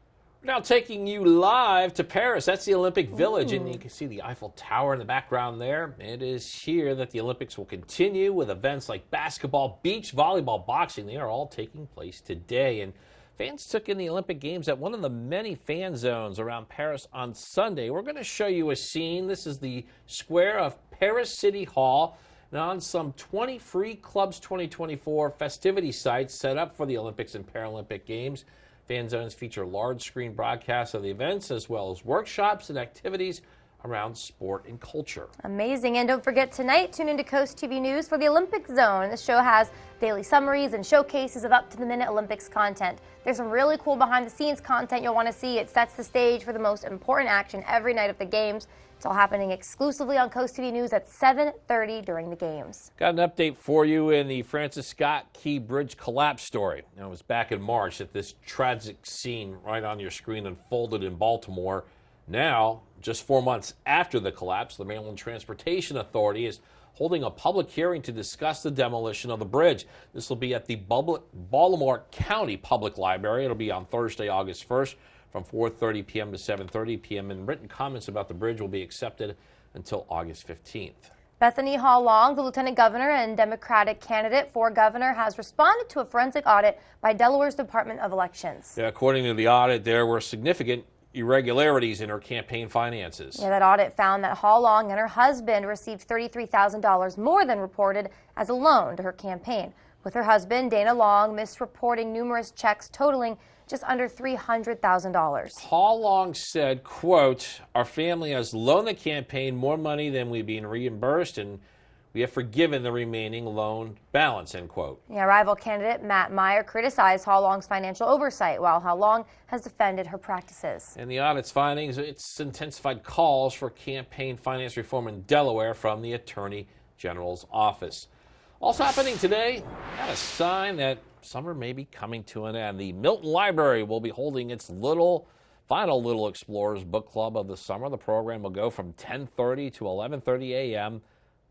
Speaker 3: Now taking you live to Paris. That's the Olympic Village, and you can see the Eiffel Tower in the background there. It is here that the Olympics will continue with events like basketball, beach volleyball, boxing. They are all taking place today. And Fans took in the Olympic Games at one of the many fan zones around Paris on Sunday. We're going to show you a scene. This is the square of Paris City Hall. And on some 20 Free Clubs 2024 festivity sites set up for the Olympics and Paralympic Games. Fan zones feature large screen broadcasts of the events as well as workshops and activities around sport and culture.
Speaker 4: Amazing. And don't forget tonight, tune into Coast TV News for the Olympic Zone. This show has daily summaries and showcases of up-to-the-minute Olympics content. There's some really cool behind-the-scenes content you'll want to see. It sets the stage for the most important action every night of the games. It's all happening exclusively on Coast TV News at 7:30 during the games.
Speaker 3: Got an update for you in the Francis Scott Key Bridge collapse story. Now, it was back in March that this tragic scene right on your screen unfolded in Baltimore. Now, just 4 months after the collapse, the Maryland Transportation Authority is holding a public hearing to discuss the demolition of the bridge. This will be at the Baltimore County Public Library. It'll be on Thursday, August 1st from 4:30 p.m. to 7:30 p.m. And written comments about the bridge will be accepted until August 15th.
Speaker 4: Bethany Hall Long, the Lieutenant Governor and Democratic candidate for governor, has responded to a forensic audit by Delaware's Department of Elections.
Speaker 3: Yeah, according to the audit, there were significant irregularities in her campaign finances.
Speaker 4: Yeah, that audit found that Hall Long and her husband received $33,000 more than reported as a loan to her campaign, with her husband, Dana Long, misreporting numerous checks totaling just under $300,000.
Speaker 3: Hall Long said, quote, "Our family has loaned the campaign more money than we've been reimbursed, and we have forgiven the remaining loan balance," end quote.
Speaker 4: Yeah, rival candidate Matt Meyer criticized Hall Long's financial oversight, while Hall Long has defended her practices.
Speaker 3: In the audit's findings, it's intensified calls for campaign finance reform in Delaware from the Attorney General's office. Also happening today, got a sign that summer may be coming to an end. The Milton Library will be holding its final Little Explorers Book Club of the summer. The program will go from 10:30 to 11:30 a.m.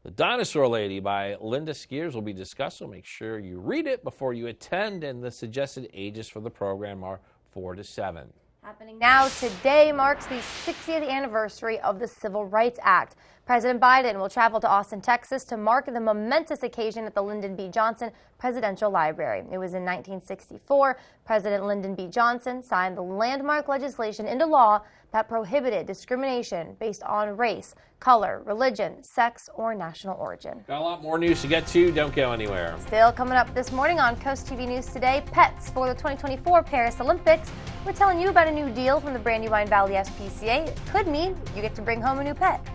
Speaker 3: The Dinosaur Lady by Linda Skiers will be discussed, so make sure you read it before you attend, and the suggested ages for the program are 4 to 7.
Speaker 4: Happening now, today marks the 60th anniversary of the Civil Rights Act. President Biden will travel to Austin, Texas to mark the momentous occasion at the Lyndon B. Johnson Presidential Library. It was in 1964, President Lyndon B. Johnson signed the landmark legislation into law that prohibited discrimination based on race, color, religion, sex, or national origin.
Speaker 3: Got a lot more news to get to. Don't go anywhere.
Speaker 4: Still coming up this morning on Coast TV News Today, pets for the 2024 Paris Olympics. We're telling you about a new deal from the Brandywine Valley SPCA. It could mean you get to bring home a new pet.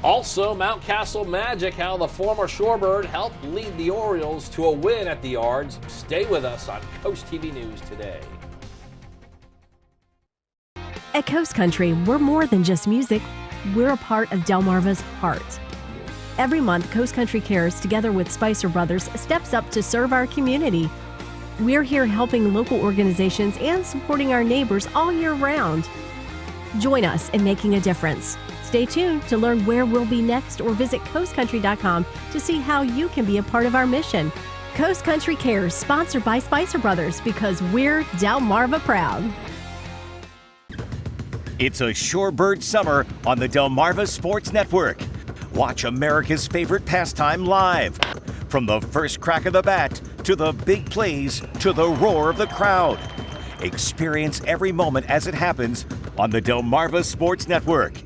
Speaker 3: Also, Mountcastle Magic, how the former Shorebird helped lead the Orioles to a win at the Yards. Stay with us on Coast TV News Today.
Speaker 10: At Coast Country, we're more than just music. We're a part of Delmarva's heart. Every month, Coast Country Cares, together with Spicer Brothers, steps up to serve our community. We're here helping local organizations and supporting our neighbors all year round. Join us in making a difference. Stay tuned to learn where we'll be next, or visit coastcountry.com to see how you can be a part of our mission. Coast Country Cares, sponsored by Spicer Brothers, because we're Delmarva proud.
Speaker 1: It's a Shorebird summer on the Delmarva Sports Network. Watch America's favorite pastime live. From the first crack of the bat, to the big plays, to the roar of the crowd. Experience every moment as it happens on the Delmarva Sports Network.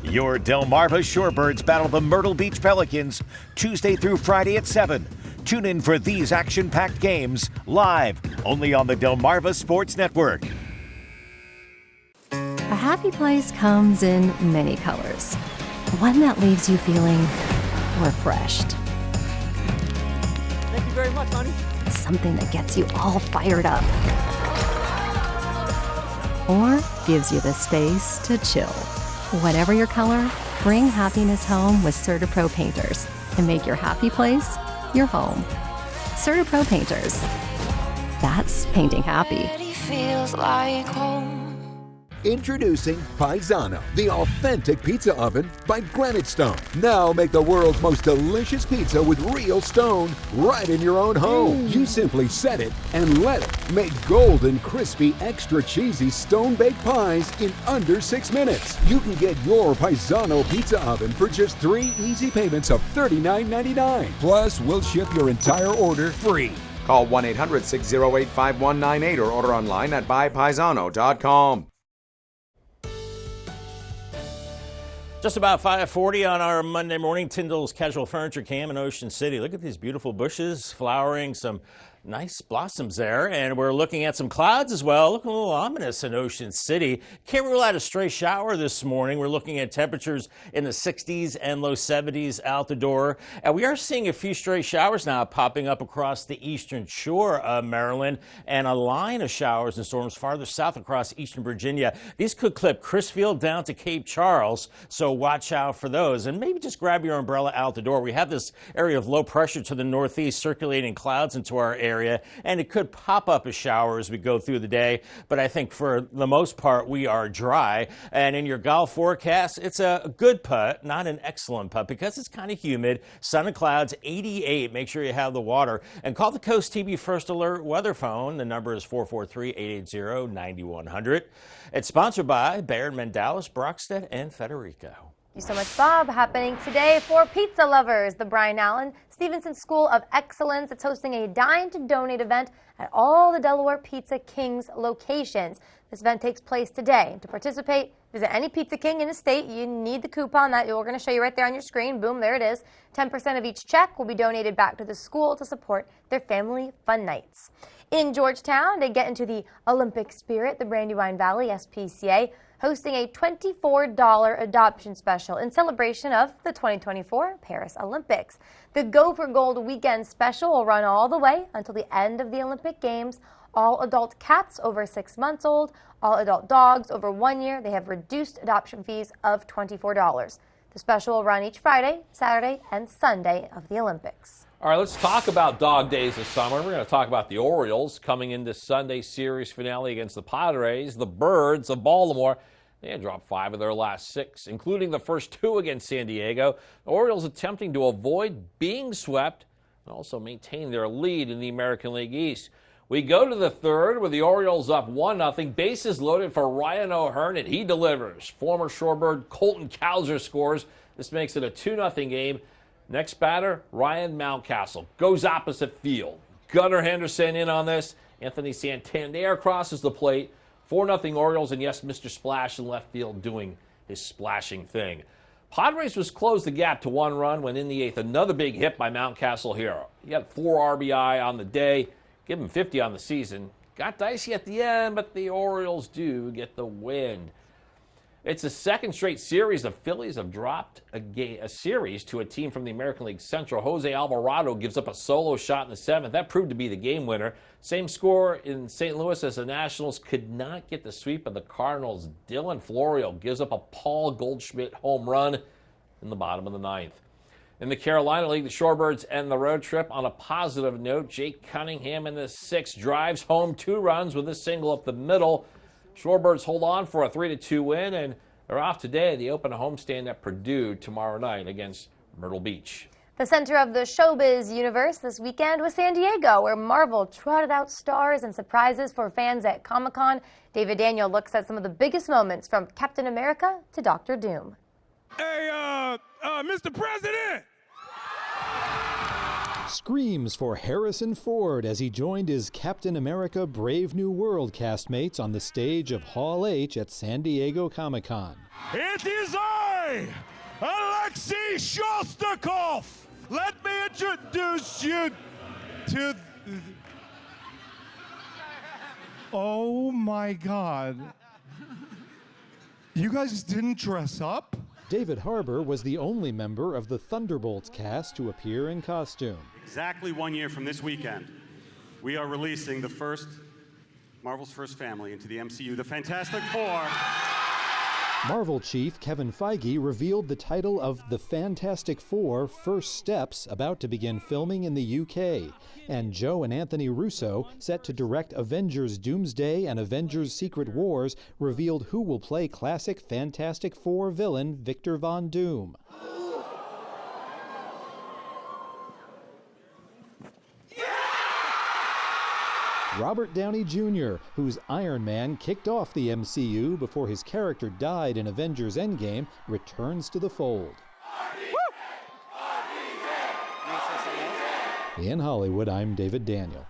Speaker 1: Your Delmarva Shorebirds battle the Myrtle Beach Pelicans Tuesday through Friday at 7. Tune in for these action-packed games live only on the Delmarva Sports Network.
Speaker 13: A happy place comes in many colors. One that leaves you feeling refreshed.
Speaker 14: Thank you very much, honey.
Speaker 13: Something that gets you all fired up. Or gives you the space to chill. Whatever your color, bring happiness home with CertaPro Painters and make your happy place your home. CertaPro Painters. That's painting happy.
Speaker 15: Feels like home.
Speaker 6: Introducing Paisano, the authentic pizza oven by Granite Stone. Now make the world's most delicious pizza with real stone right in your own home. You simply set it and let it make golden, crispy, extra cheesy stone-baked pies in under 6 minutes. You can get your Paisano pizza oven for just 3 easy payments of $39.99. Plus, we'll ship your entire order free.
Speaker 14: Call 1-800-608-5198 or order online at buypaisano.com.
Speaker 2: Just about 5:40 on our Monday morning. Tyndall's Casual Furniture Cam in Ocean City. Look at these beautiful bushes flowering, some nice blossoms there. And we're looking at some clouds as well. Looking a little ominous in Ocean City. Can't rule out a stray shower this morning. We're looking at temperatures in the 60s and low 70s out the door. And we are seeing a few stray showers now popping up across the eastern shore of Maryland, and a line of showers and storms farther south across eastern Virginia. These could clip Crisfield down to Cape Charles, so watch out for those. And maybe just grab your umbrella out the door. We have this area of low pressure to the northeast circulating clouds into our area, and it could pop up as shower as we go through the day. But I think for the most part, we are dry. And in your golf forecast, it's a good putt, not an excellent putt, because it's kind of humid. Sun and clouds, 88. Make sure you have the water. And call the Coast TV First Alert weather phone. The number is 443-880-9100. It's sponsored by Baird, Mendalis, Brockstedt, and Federico.
Speaker 4: Thank you so much, Bob. Happening today for pizza lovers, the Brian Allen Stevenson School of Excellence. It's hosting a Dine to Donate event at all the Delaware Pizza King's locations. This event takes place today. To participate, visit any Pizza King in the state. You need the coupon that we're going to show you right there on your screen. Boom, there it is. 10% of each check will be donated back to the school to support their family fun nights. In Georgetown, to get into the Olympic spirit, the Brandywine Valley SPCA hosting a $24 adoption special in celebration of the 2024 Paris Olympics. The Go for Gold weekend special will run all the way until the end of the Olympic Games. All adult cats over 6 months old, all adult dogs over 1 year, they have reduced adoption fees of $24. The special will run each Friday, Saturday, and Sunday of the Olympics.
Speaker 3: All right, let's talk about dog days this summer. We're going to talk about the Orioles coming into Sunday's series finale against the Padres. The Birds of Baltimore, they had dropped 5 of their last 6, including the first 2 against San Diego. The Orioles attempting to avoid being swept and also maintain their lead in the American League East. We go to the third with the Orioles up 1-0. Bases loaded for Ryan O'Hearn, and he delivers. Former Shorebird Colton Cowser scores. This makes it a 2-0 game. Next batter, Ryan Mountcastle, goes opposite field. Gunnar Henderson in on this. Anthony Santander crosses the plate. 4-0 Orioles, and yes, Mr. Splash in left field doing his splashing thing. Padres was closed the gap to 1 run when in the 8th, another big hit by Mountcastle Hero. He had 4 RBI on the day, give him 50 on the season. Got dicey at the end, but the Orioles do get the win. It's the second straight series the Phillies have dropped a series to a team from the American League Central. Jose Alvarado gives up a solo shot in the 7th. That proved to be the game winner. Same score in St. Louis as the Nationals could not get the sweep of the Cardinals. Dylan Florio gives up a Paul Goldschmidt home run in the bottom of the 9th. In the Carolina League, the Shorebirds end the road trip on a positive note. Jake Cunningham in the 6th drives home 2 runs with a single up the middle. Shorebirds hold on for a 3-2 win, and they're off today. They open a homestand at Purdue tomorrow night against Myrtle Beach.
Speaker 4: The center of the showbiz universe this weekend was San Diego, where Marvel trotted out stars and surprises for fans at Comic-Con. David Daniel looks at some of the biggest moments from Captain America to Dr. Doom.
Speaker 16: Hey, Mr. President!
Speaker 17: Screams for Harrison Ford as he joined his Captain America Brave New World castmates on the stage of Hall H at San Diego Comic-Con.
Speaker 16: It is I, Alexei Shostakov. Let me introduce you to... Oh my God. You guys didn't dress up?
Speaker 17: David Harbour was the only member of the Thunderbolts cast to appear in costume.
Speaker 19: Exactly 1 year from this weekend, we are releasing Marvel's first family into the MCU, the Fantastic Four.
Speaker 17: Marvel chief Kevin Feige revealed the title of The Fantastic Four: First Steps, about to begin filming in the UK. And Joe and Anthony Russo, set to direct Avengers Doomsday and Avengers Secret Wars, revealed who will play classic Fantastic Four villain Victor Von Doom. Robert Downey Jr., whose Iron Man kicked off the MCU before his character died in Avengers Endgame, returns to the fold. In Hollywood, I'm David Daniel.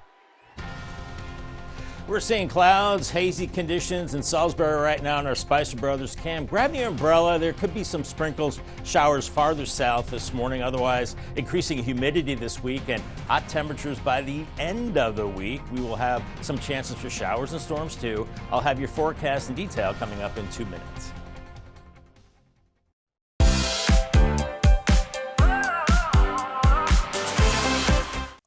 Speaker 2: We're seeing clouds, hazy conditions in Salisbury right now in our Spicer Brothers camp. Grab your umbrella. There could be some sprinkles, showers farther south this morning. Otherwise, increasing humidity this week and hot temperatures by the end of the week. We will have some chances for showers and storms too. I'll have your forecast in detail coming up in 2 minutes.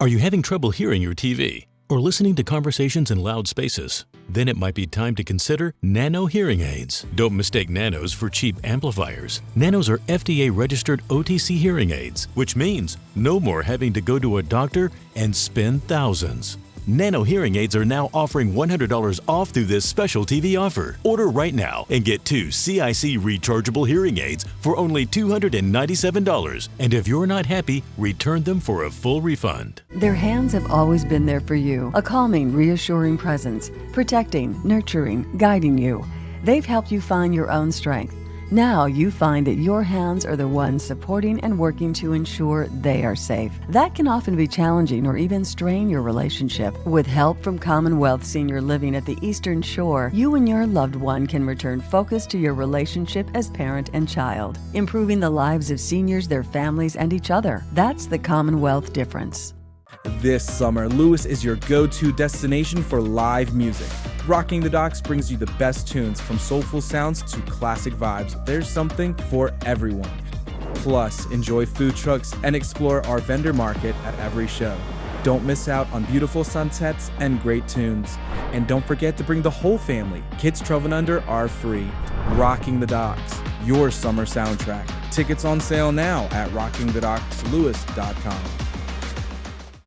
Speaker 5: Are you having trouble hearing your TV or listening to conversations in loud spaces? Then it might be time to consider Nano hearing aids. Don't mistake Nanos for cheap amplifiers. Nanos are FDA-registered OTC hearing aids, which means no more having to go to a doctor and spend thousands. Nano hearing aids are now offering $100 off through this special TV offer. Order right now and get 2 CIC rechargeable hearing aids for only $297. And if you're not happy, return them for a full refund.
Speaker 7: Their hands have always been there for you. A calming, reassuring presence, protecting, nurturing, guiding you. They've helped you find your own strength. Now you find that your hands are the ones supporting and working to ensure they are safe. That can often be challenging or even strain your relationship. With help from Commonwealth Senior Living at the Eastern Shore, you and your loved one can return focus to your relationship as parent and child, improving the lives of seniors, their families, and each other. That's the Commonwealth difference.
Speaker 20: This summer, Lewis is your go-to destination for live music. Rocking the Docks brings you the best tunes from soulful sounds to classic vibes. There's something for everyone. Plus, enjoy food trucks and explore our vendor market at every show. Don't miss out on beautiful sunsets and great tunes. And don't forget to bring the whole family. Kids 12 and under are free. Rocking the Docks, your summer soundtrack. Tickets on sale now at rockingthedockslewis.com.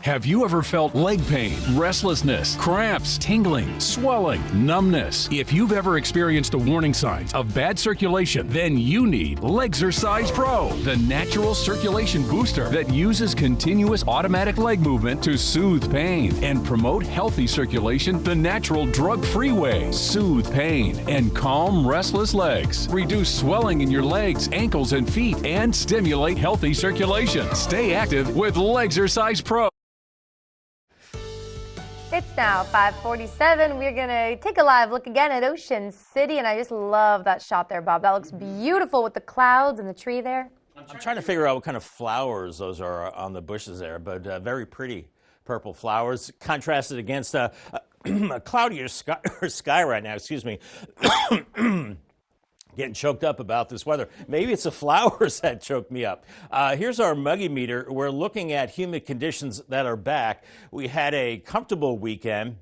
Speaker 21: Have you ever felt leg pain, restlessness, cramps, tingling, swelling, numbness? If you've ever experienced the warning signs of bad circulation, then you need Legzercise Pro, the natural circulation booster that uses continuous automatic leg movement to soothe pain and promote healthy circulation the natural drug-free way. Soothe pain and calm restless legs. Reduce swelling in your legs, ankles, and feet and stimulate healthy circulation. Stay active with Legzercise Pro.
Speaker 4: It's now 5:47. We're going to take a live look again at Ocean City, and I just love that shot there, Bob. That looks beautiful with the clouds and the tree there.
Speaker 2: I'm trying to figure out what kind of flowers those are on the bushes there, but very pretty purple flowers contrasted against a cloudier sky right now. Excuse me. Getting choked up about this weather. Maybe it's the flowers that choked me up. Here's our muggy meter. We're looking at humid conditions that are back. We had a comfortable weekend,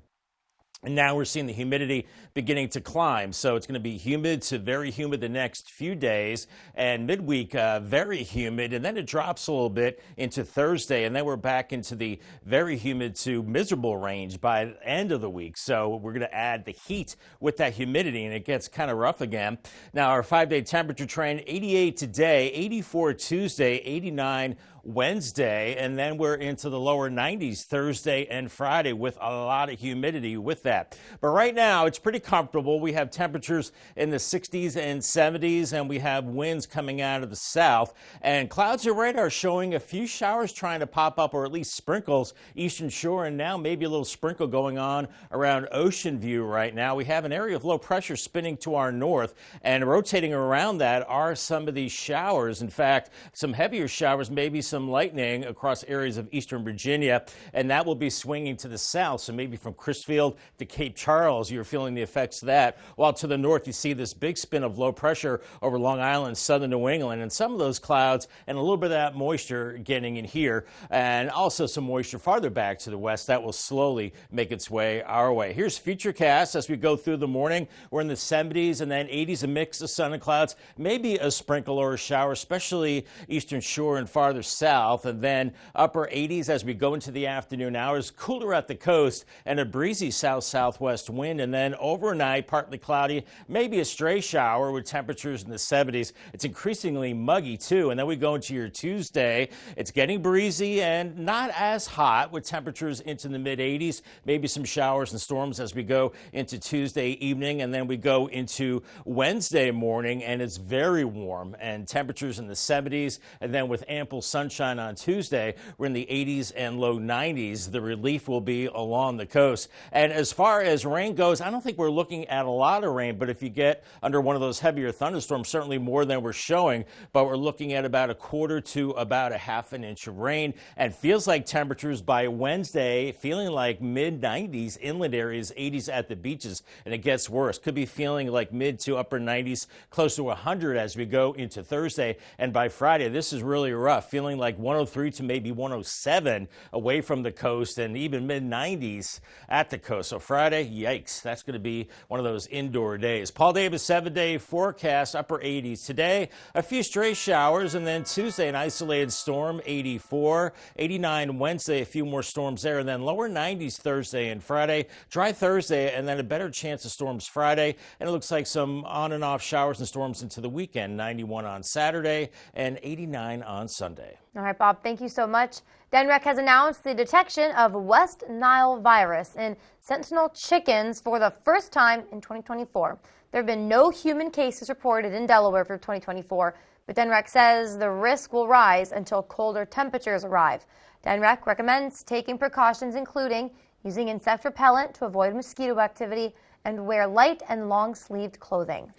Speaker 2: and now we're seeing the humidity beginning to climb. So it's going to be humid to very humid the next few days, and midweek very humid, and then it drops a little bit into Thursday, and then we're back into the very humid to miserable range by the end of the week. So we're going to add the heat with that humidity, and it gets kind of rough again. Now our 5-day temperature trend, 88 today, 84 Tuesday, 89 Wednesday, and then we're into the lower 90s Thursday and Friday with a lot of humidity with that. But right now, it's pretty comfortable. We have temperatures in the 60s and 70s, and we have winds coming out of the south. And clouds and radar showing a few showers trying to pop up, or at least sprinkles, Eastern Shore, and now maybe a little sprinkle going on around Ocean View right now. We have an area of low pressure spinning to our north, and rotating around that are some of these showers. In fact, some heavier showers, maybe some lightning across areas of eastern Virginia, and that will be swinging to the south. So maybe from Crisfield to Cape Charles, you're feeling the effects of that. While to the north, you see this big spin of low pressure over Long Island, southern New England, and some of those clouds and a little bit of that moisture getting in here, and also some moisture farther back to the west that will slowly make its way our way. Here's Futurecast as we go through the morning. We're in the 70s and then 80s, a mix of sun and clouds, maybe a sprinkle or a shower, especially Eastern Shore and farther south, and then upper 80s as we go into the afternoon hours, cooler at the coast and a breezy south-southwest wind, and then overnight partly cloudy, maybe a stray shower with temperatures in the 70s. It's increasingly muggy too, and then we go into your Tuesday. It's getting breezy and not as hot with temperatures into the mid 80s, maybe some showers and storms as we go into Tuesday evening, and then we go into Wednesday morning, and it's very warm and temperatures in the 70s, and then with ample sunshine sunshine on Tuesday. We're in the 80s and low 90s. The relief will be along the coast. And as far as rain goes, I don't think we're looking at a lot of rain, but if you get under one of those heavier thunderstorms, certainly more than we're showing, but we're looking at about a quarter to about a half an inch of rain, and feels like temperatures by Wednesday feeling like mid-90s, inland areas, 80s at the beaches, and it gets worse. Could be feeling like mid to upper 90s, close to 100 as we go into Thursday, and by Friday, this is really rough, feeling like 103 to maybe 107 away from the coast, and even mid-90s at the coast. So Friday, yikes, that's going to be one of those indoor days. Paul Davis 7-day forecast, upper 80s. Today, a few stray showers, and then Tuesday, an isolated storm, 84. 89 Wednesday, a few more storms there, and then lower 90s Thursday and Friday. Dry Thursday, and then a better chance of storms Friday, and it looks like some on and off showers and storms into the weekend. 91 on Saturday and 89 on Sunday.
Speaker 4: All right, Bob, thank you so much. DNREC has announced the detection of West Nile virus in sentinel chickens for the first time in 2024. There have been no human cases reported in Delaware for 2024, but DNREC says the risk will rise until colder temperatures arrive. DNREC recommends taking precautions including using insect repellent to avoid mosquito activity and wear light and long-sleeved clothing.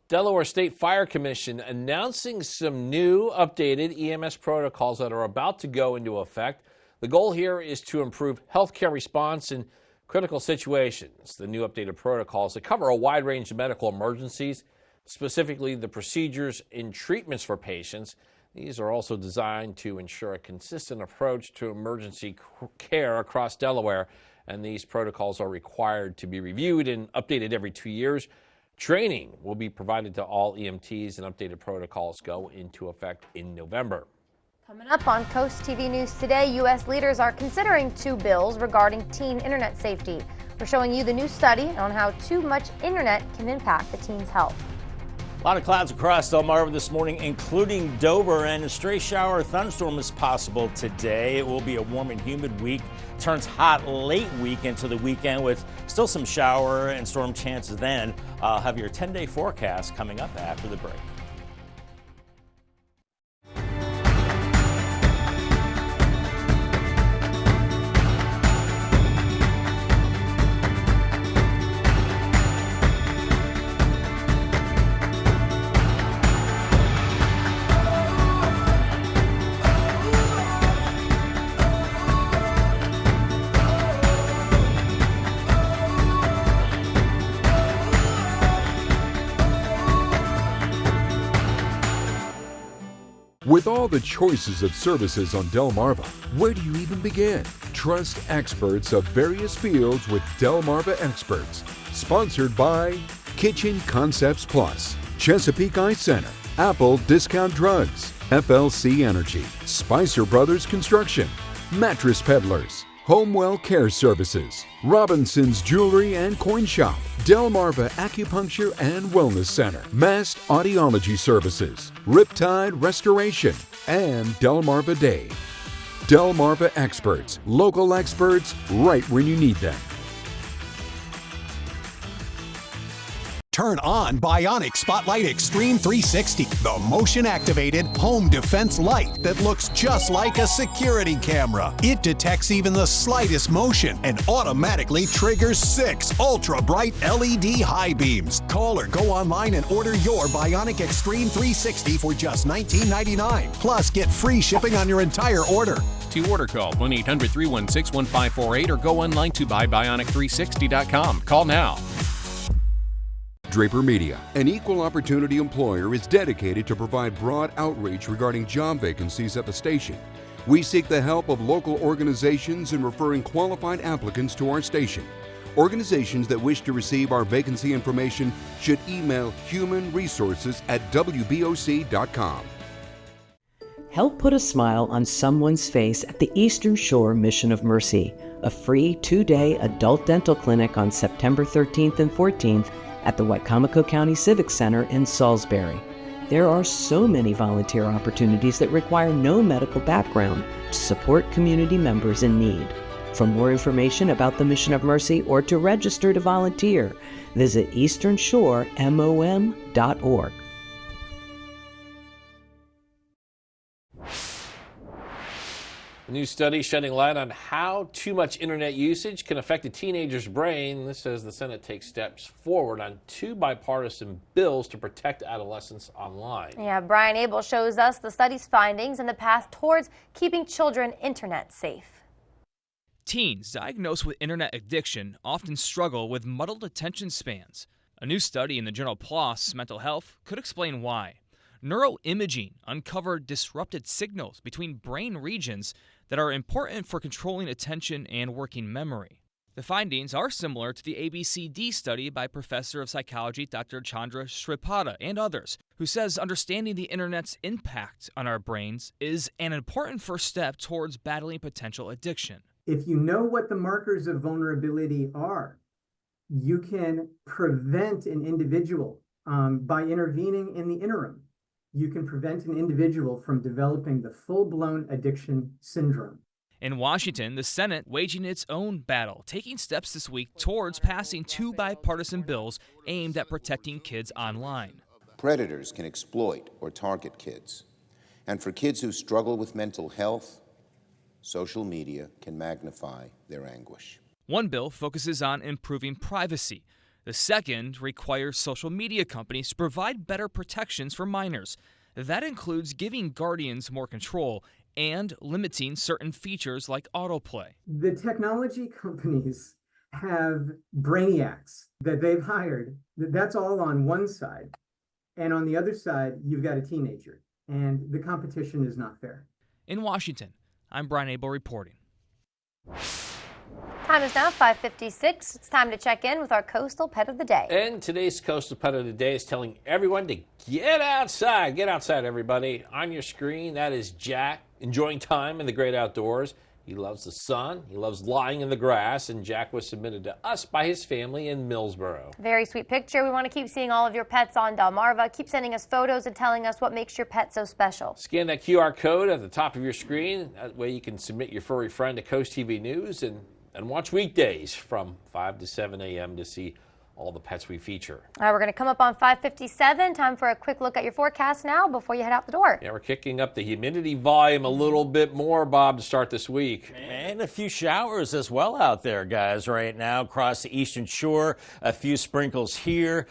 Speaker 3: Delaware State Fire Commission announcing some new updated EMS protocols that are about to go into effect. The goal here is to improve healthcare response in critical situations. The new updated protocols that cover a wide range of medical emergencies, specifically the procedures and treatments for patients. These are also designed to ensure a consistent approach to emergency care across Delaware, and these protocols are required to be reviewed and updated every 2 years. Training will be provided to all EMTs, and updated protocols go into effect in November.
Speaker 4: Coming up on Coast TV News today, U.S. leaders are considering 2 bills regarding teen internet safety. We're showing you the new study on how too much internet can impact the teen's health.
Speaker 2: A lot of clouds across Delmarva this morning, including Dover, and a stray shower or thunderstorm is possible today. It will be a warm and humid week. Turns hot late week into the weekend with still some shower and storm chances then. I'll have your 10-day forecast coming up after the break.
Speaker 6: With all the choices of services on Delmarva, where do you even begin? Trust experts of various fields with Delmarva Experts. Sponsored by Kitchen Concepts Plus, Chesapeake Eye Center, Apple Discount Drugs, FLC Energy, Spicer Brothers Construction, Mattress Peddlers, Homewell Care Services, Robinson's Jewelry and Coin Shop, Delmarva Acupuncture and Wellness Center, Mast Audiology Services, Riptide Restoration, and Delmarva Dave. Delmarva Experts, local experts right when you need them.
Speaker 18: Turn on Bionic Spotlight Extreme 360, the motion-activated home defense light that looks just like a security camera. It detects even the slightest motion and automatically triggers 6 ultra-bright LED high beams. Call or go online and order your Bionic Extreme 360 for just $19.99. Plus, get free shipping on your entire order.
Speaker 21: To order, call 1-800-316-1548 or go online to buybionic360.com. Call now.
Speaker 6: Draper Media, an equal opportunity employer, is dedicated to provide broad outreach regarding job vacancies at the station. We seek the help of local organizations in referring qualified applicants to our station. Organizations that wish to receive our vacancy information should email humanresources@wboc.com.
Speaker 22: Help put a smile on someone's face at the Eastern Shore Mission of Mercy, a free 2-day adult dental clinic on September 13th and 14th at the Wicomico County Civic Center in Salisbury. There are so many volunteer opportunities that require no medical background to support community members in need. For more information about the Mission of Mercy or to register to volunteer, visit easternshoremom.org.
Speaker 3: New study shedding light on how too much internet usage can affect a teenager's brain. This says the Senate takes steps forward on 2 bipartisan bills to protect adolescents online.
Speaker 4: Yeah, Brian Abel shows us the study's findings and the path towards keeping children internet safe.
Speaker 9: Teens diagnosed with internet addiction often struggle with muddled attention spans. A new study in the journal PLOS Mental Health could explain why. Neuroimaging uncovered disrupted signals between brain regions that are important for controlling attention and working memory. The findings are similar to the ABCD study by Professor of Psychology Dr. Chandra Sripada and others, who says understanding the internet's impact on our brains is an important first step towards battling potential addiction.
Speaker 11: If you know what the markers of vulnerability are, you can prevent an individual by intervening in the interim. You can prevent an individual from developing the full-blown addiction syndrome.
Speaker 9: In Washington, the Senate waging its own battle, taking steps this week towards passing 2 bipartisan bills aimed at protecting kids online.
Speaker 23: Predators can exploit or target kids. And for kids who struggle with mental health, social media can magnify their anguish.
Speaker 9: One bill focuses on improving privacy. The second requires social media companies to provide better protections for minors. That includes giving guardians more control and limiting certain features like autoplay.
Speaker 11: The technology companies have brainiacs that they've hired. That's all on one side. And on the other side, you've got a teenager. And the competition is not fair.
Speaker 9: In Washington, I'm Brian Abel reporting.
Speaker 4: Time is now 5:56. It's time to check in with our Coastal Pet of the Day.
Speaker 3: And today's Coastal Pet of the Day is telling everyone to get outside. Get outside, everybody. On your screen, that is Jack, enjoying time in the great outdoors. He loves the sun. He loves lying in the grass. And Jack was submitted to us by his family in Millsboro.
Speaker 4: Very sweet picture. We want to keep seeing all of your pets on Delmarva. Keep sending us photos and telling us what makes your pet so special.
Speaker 3: Scan that QR code at the top of your screen. That way you can submit your furry friend to Coast TV News and watch weekdays from 5 to 7 a.m. to see all the pets we feature.
Speaker 4: All right, we're going to come up on 5:57. Time for a quick look at your forecast now before you head out the door.
Speaker 3: Yeah, we're kicking up the humidity volume a little bit more, Bob, to start this week.
Speaker 2: And a few showers as well out there, guys, right now across the eastern shore. A few sprinkles here.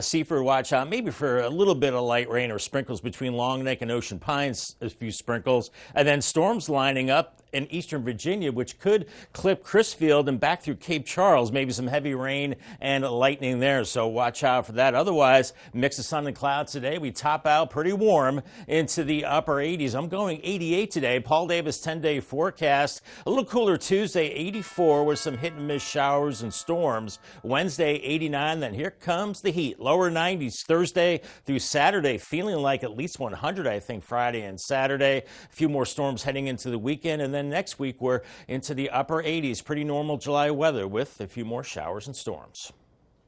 Speaker 2: Seaford, watch out maybe for a little bit of light rain or sprinkles between Long Neck and Ocean Pines, a few sprinkles. And then storms lining up in eastern Virginia, which could clip Crisfield and back through Cape Charles. Maybe some heavy rain and lightning there, so watch out for that. Otherwise, mix of sun and clouds today. We top out pretty warm into the upper 80s. I'm going 88 today. Paul Davis 10-day forecast. A little cooler Tuesday, 84 with some hit and miss showers and storms. Wednesday, 89. Then here comes the heat. Lower 90s Thursday through Saturday, feeling like at least 100, I think, Friday and Saturday. A few more storms heading into the weekend, and then next week we're into the upper 80s. Pretty normal July weather with a few more showers and storms.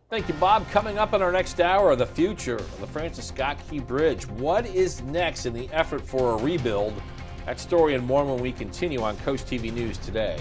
Speaker 3: Thank you, Bob. Coming up in our next hour, the future of the Francis Scott Key Bridge. What is next in the effort for a rebuild? That story and more when we continue on Coast TV News today.